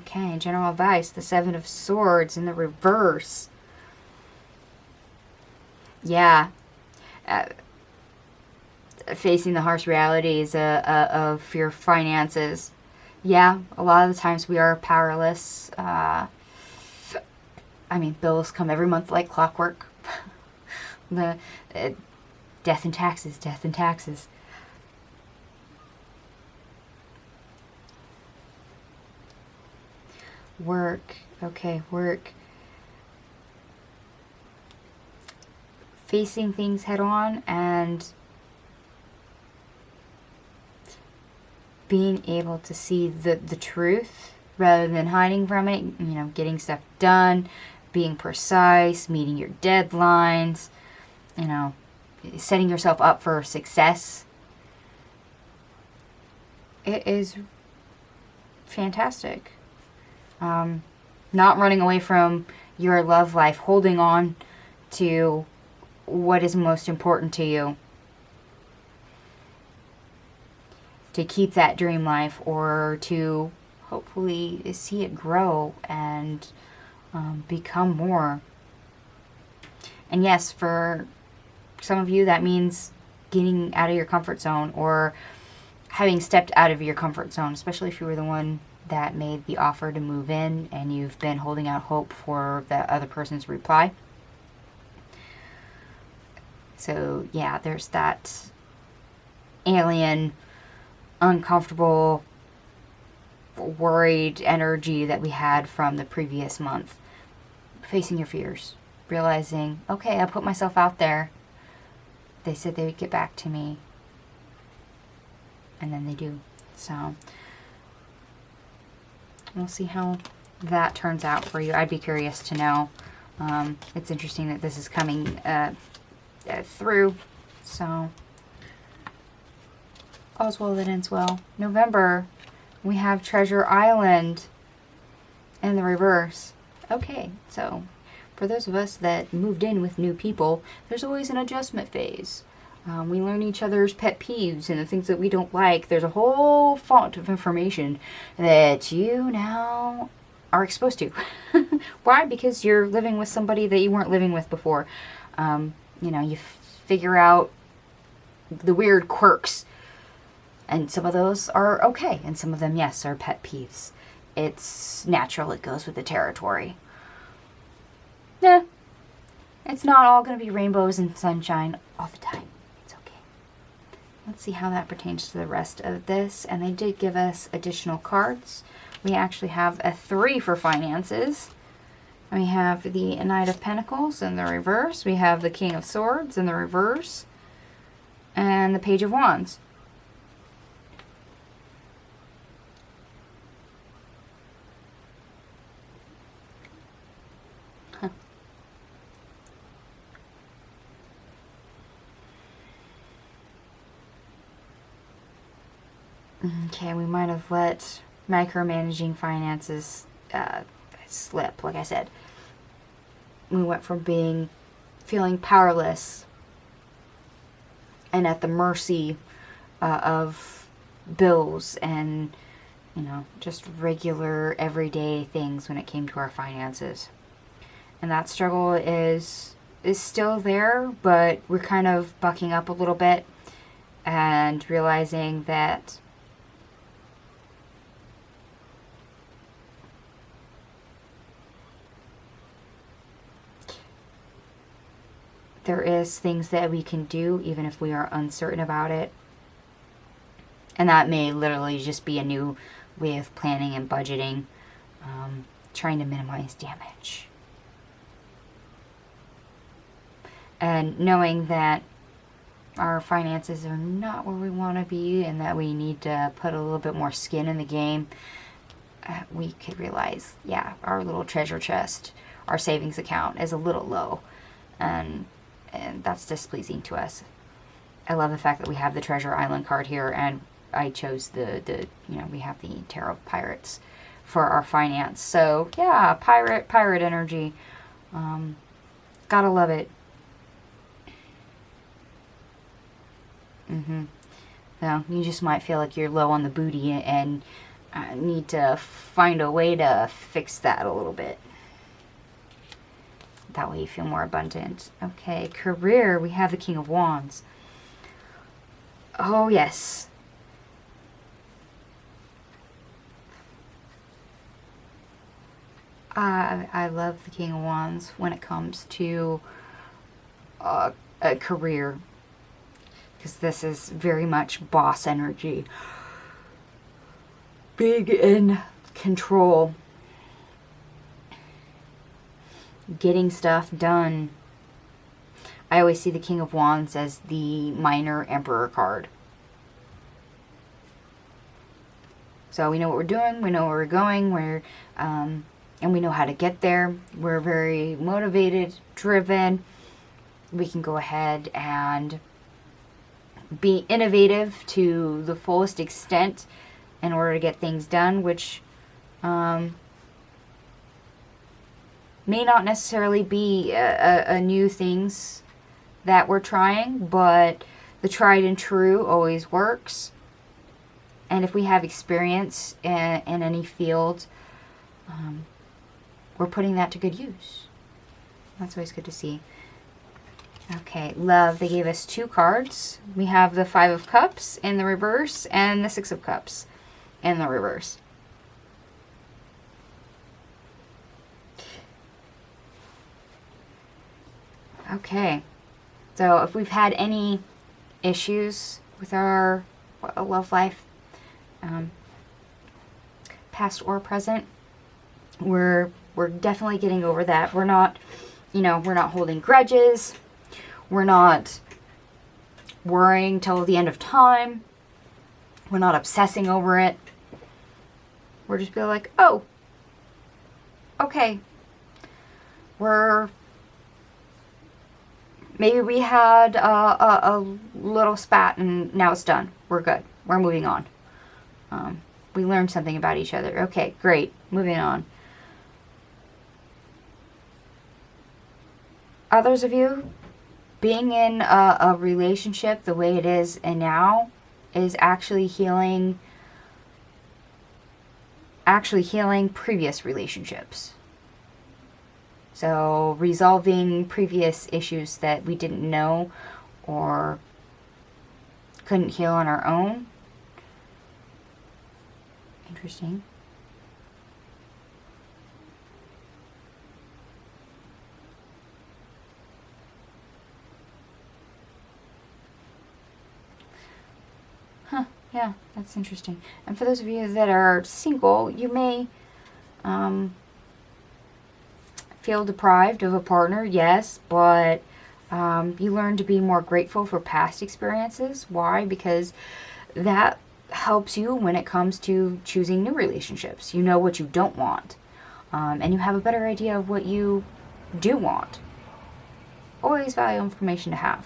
Okay, general advice, the Seven of Swords in the reverse. Yeah. Facing the harsh realities of your finances. Yeah, a lot of the times we are powerless. Bills come every month like clockwork. Death and taxes, death and taxes. Work. Okay, work. Facing things head on and being able to see the truth rather than hiding from it, getting stuff done, being precise, meeting your deadlines, setting yourself up for success. It is fantastic. Not running away from your love life, holding on to what is most important to you. To keep that dream life or to hopefully see it grow and become more. And yes, for some of you, that means getting out of your comfort zone or having stepped out of your comfort zone, especially if you were the one that made the offer to move in and you've been holding out hope for the other person's reply. So yeah, there's that alien, uncomfortable, worried energy that we had from the previous month. Facing your fears. Realizing, okay, I put myself out there. They said they would get back to me. And then they do. So we'll see how that turns out for you. I'd be curious to know. It's interesting that this is coming through. So all's well that ends well. November, we have Treasure Island in the reverse. Okay, so for those of us that moved in with new people, there's always an adjustment phase. We learn each other's pet peeves and the things that we don't like. There's a whole font of information that you now are exposed to. Why? Because you're living with somebody that you weren't living with before. You know, you figure out the weird quirks. And some of those are okay. And some of them, yes, are pet peeves. It's natural. It goes with the territory. Yeah. It's not all going to be rainbows and sunshine all the time. Let's see how that pertains to the rest of this. And they did give us additional cards. We actually have a 3 for finances. And we have the Knight of Pentacles in the reverse. We have the King of Swords in the reverse. And the Page of Wands. Okay, we might have let micromanaging finances slip. Like I said, we went from feeling powerless and at the mercy of bills and, you know, just regular everyday things when it came to our finances. And that struggle is still there, but we're kind of bucking up a little bit and realizing that there is things that we can do even if we are uncertain about it. And that may literally just be a new way of planning and budgeting, trying to minimize damage. And knowing that our finances are not where we want to be and that we need to put a little bit more skin in the game, we could realize, yeah, our little treasure chest, our savings account is a little low. And that's displeasing to us. I love the fact that we have the Treasure Island card here, and I chose the you know, we have the Tarot of Pirates for our finance. So yeah, pirate energy. Gotta love it. So you just might feel like you're low on the booty and need to find a way to fix that a little bit. That way you feel more abundant. Okay, career, we have the King of Wands. Oh, yes. I love the King of Wands when it comes to a career. Because this is very much boss energy. Big in control. Getting stuff done. I always see the King of Wands as the minor Emperor card. So we know what we're doing, we know where we're going, and we know how to get there. We're very motivated, driven. We can go ahead and be innovative to the fullest extent in order to get things done, which may not necessarily be a new things that we're trying, but the tried and true always works. And if we have experience in any field, we're putting that to good use. That's always good to see. Okay, love. They gave us 2 cards. We have the 5 of Cups in the reverse and the 6 of Cups in the reverse. Okay, so if we've had any issues with our love life, past or present, we're definitely getting over that. We're not, you know, we're not holding grudges. We're not worrying till the end of time. We're not obsessing over it. We're just being like, oh, okay, maybe we had a little spat and now it's done. We're good. We're moving on. We learned something about each other. Okay, great. Moving on. Others of you, being in a relationship the way it is and now is actually healing previous relationships. So resolving previous issues that we didn't know or couldn't heal on our own. Interesting. Huh, yeah, that's interesting. And for those of you that are single, you may feel deprived of a partner, yes, but you learn to be more grateful for past experiences. Why? Because that helps you when it comes to choosing new relationships. You know what you don't want, and you have a better idea of what you do want. Always valuable information to have.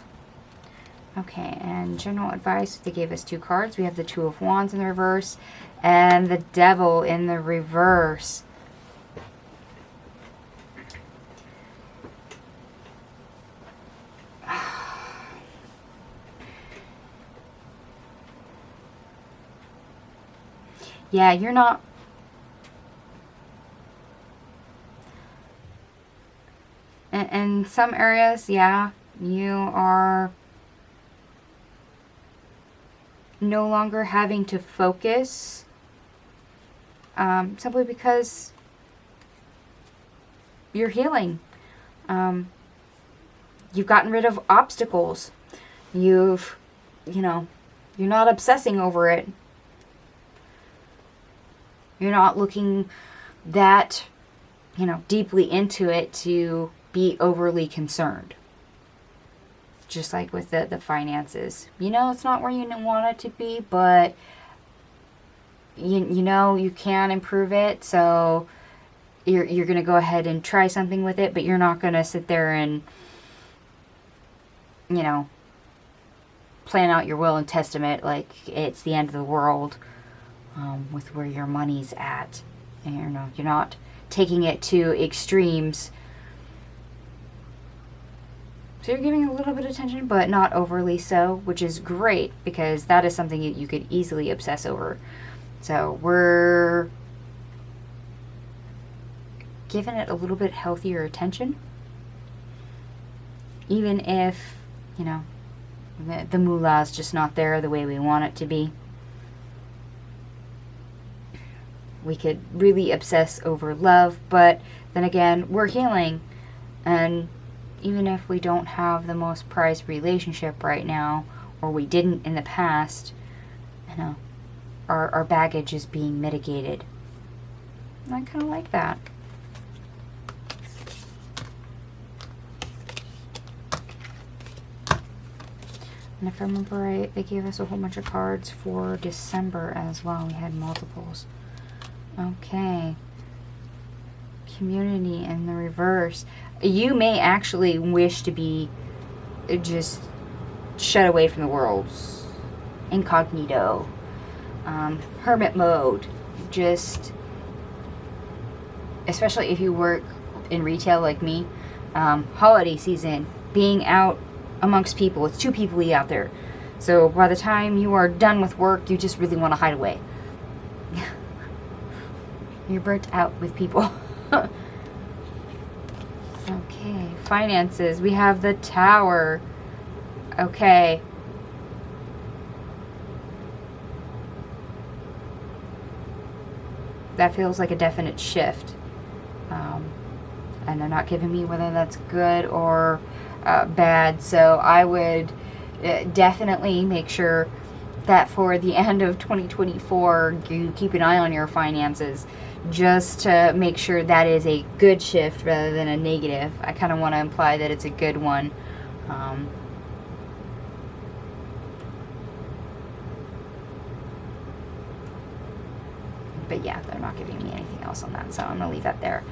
Okay, and general advice, they gave us 2 cards. We have the 2 of Wands in the reverse and the Devil in the reverse. Yeah, you're not... In some areas, yeah, you are no longer having to focus simply because you're healing. You've gotten rid of obstacles. You're not obsessing over it. You're not looking that, deeply into it to be overly concerned. Just like with the finances. It's not where you want it to be, but you can improve it. So you're going to go ahead and try something with it, but you're not going to sit there and, plan out your will and testament like it's the end of the world. With where your money's at, and you're not taking it to extremes. So you're giving a little bit of attention, but not overly so, which is great because that is something that you could easily obsess over. So we're giving it a little bit healthier attention, even if the moolah is just not there the way we want it to be. We could really obsess over love, but then again, we're healing. And even if we don't have the most prized relationship right now, or we didn't in the past, our baggage is being mitigated. And I kind of like that. And if I remember right, they gave us a whole bunch of cards for December as well. We had multiples. Okay. Community in the reverse. You may actually wish to be just shut away from the world. Incognito. Hermit mode. Just, especially if you work in retail like me, holiday season, being out amongst people. It's too people-y out there. So by the time you are done with work, you just really want to hide away. You're burnt out with people. Okay, finances. We have the Tower. Okay. That feels like a definite shift. And they're not giving me whether that's good or bad. So I would definitely make sure that for the end of 2024, you keep an eye on your finances. Just to make sure that is a good shift rather than a negative. I kind of want to imply that it's a good one. But yeah, they're not giving me anything else on that, so I'm going to leave that there.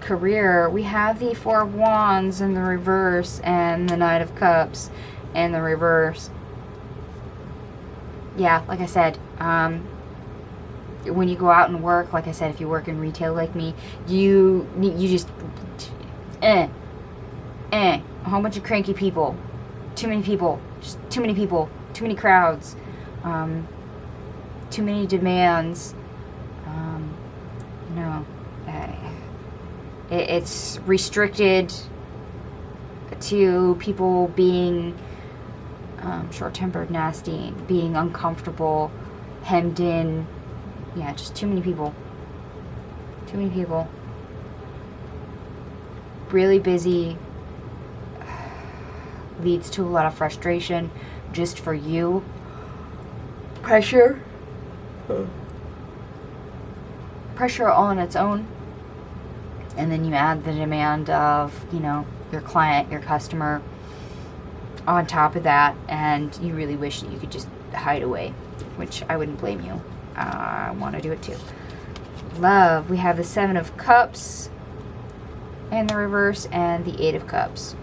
Career, we have the Four of Wands in the reverse and the Knight of Cups in the reverse. Yeah, like I said, when you go out and work, like I said, if you work in retail like me, you just a whole bunch of cranky people. too many people, just too many people, too many crowds, too many demands. You know, it's restricted to people being short-tempered, nasty, being uncomfortable, hemmed in. Yeah, just too many people. Too many people. Really busy. Leads to a lot of frustration just for you. Pressure. Pressure all on its own. And then you add the demand of, you know, your client, your customer on top of that, and you really wish that you could just hide away, which I wouldn't blame you. I want to do it too. Love, we have the 7 of Cups in the reverse and the 8 of Cups.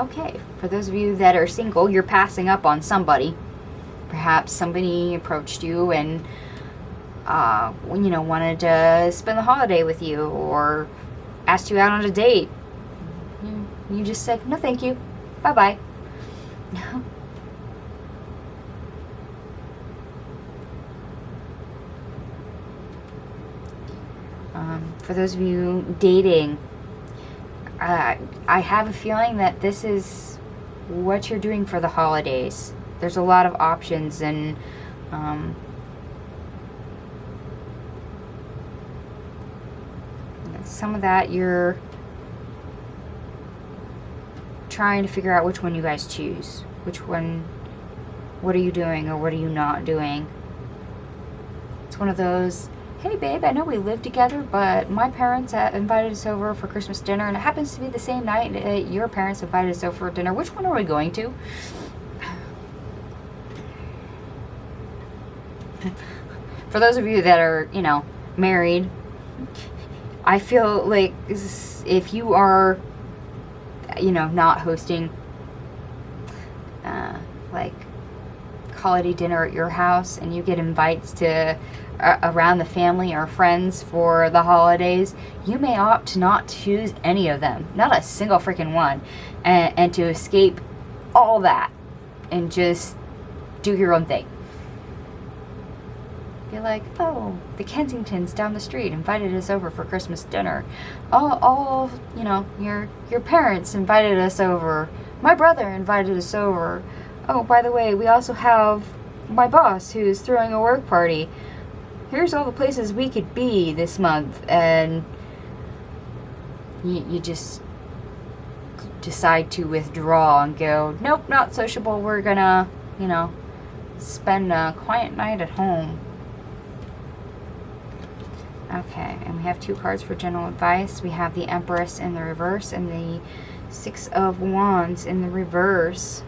Okay, for those of you that are single, you're passing up on somebody. Perhaps somebody approached you and you know, wanted to spend the holiday with you or asked you out on a date. You just said, no thank you, bye-bye. For those of you dating, I have a feeling that this is what you're doing for the holidays. There's a lot of options, and some of that you're trying to figure out which one you guys choose. Which one, what are you doing or what are you not doing? It's one of those, hey babe, I know we live together, but my parents invited us over for Christmas dinner, and it happens to be the same night your parents invited us over for dinner. Which one are we going to? For those of you that are, you know, married, I feel like if you are, you know, not hosting like holiday dinner at your house, and you get invites to around the family or friends for the holidays, you may opt to not choose any of them, not a single freaking one, and to escape all that and just do your own thing. Be like, oh, the Kensingtons down the street invited us over for Christmas dinner. All you know, your parents invited us over. My brother invited us over. Oh, by the way, we also have my boss who's throwing a work party. Here's all the places we could be this month, and you just decide to withdraw and go, nope, not sociable. We're gonna, you know, spend a quiet night at home. Okay, and we have 2 cards for general advice. We have the Empress in the reverse and the 6 of Wands in the reverse.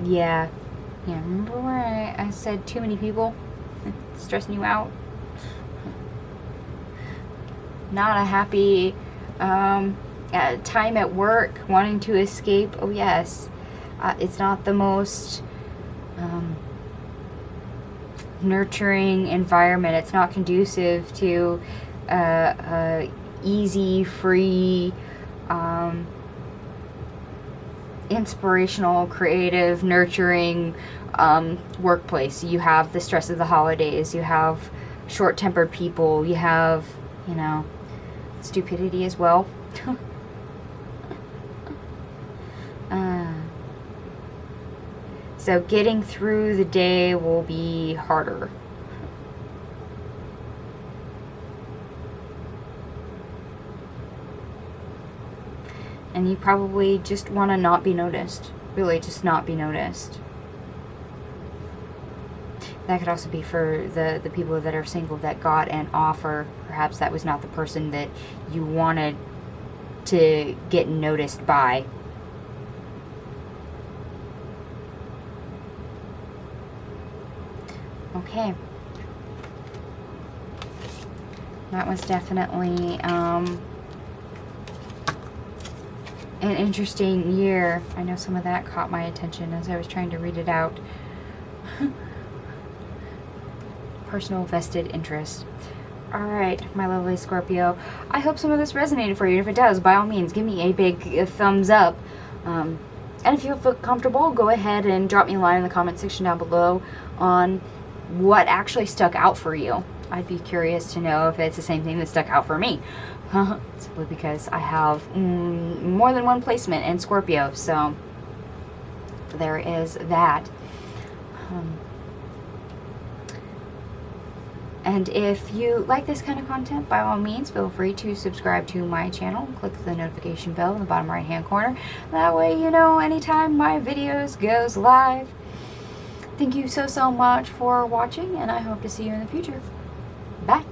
Yeah, remember where I said too many people? Stressing you out? Not a happy time at work, wanting to escape. Oh yes, it's not the most nurturing environment. It's not conducive to easy, free, inspirational, creative, nurturing workplace. You have the stress of the holidays, you have short-tempered people, you have, you know, stupidity as well. So getting through the day will be harder. And you probably just want to not be noticed. Really, just not be noticed. That could also be for the people that are single that got an offer. Perhaps that was not the person that you wanted to get noticed by. Okay. That was definitely an interesting year. I know some of that caught my attention as I was trying to read it out. Personal vested interest. Alright, my lovely Scorpio. I hope some of this resonated for you. If it does, by all means, give me a big thumbs up. And if you feel comfortable, go ahead and drop me a line in the comment section down below on what actually stuck out for you. I'd be curious to know if it's the same thing that stuck out for me. Simply because I have more than one placement in Scorpio, so there is that. And if you like this kind of content, by all means, feel free to subscribe to my channel. Click the notification bell in the bottom right hand corner. That way you know anytime my videos goes live. Thank you so much for watching, and I hope to see you in the future. Bye.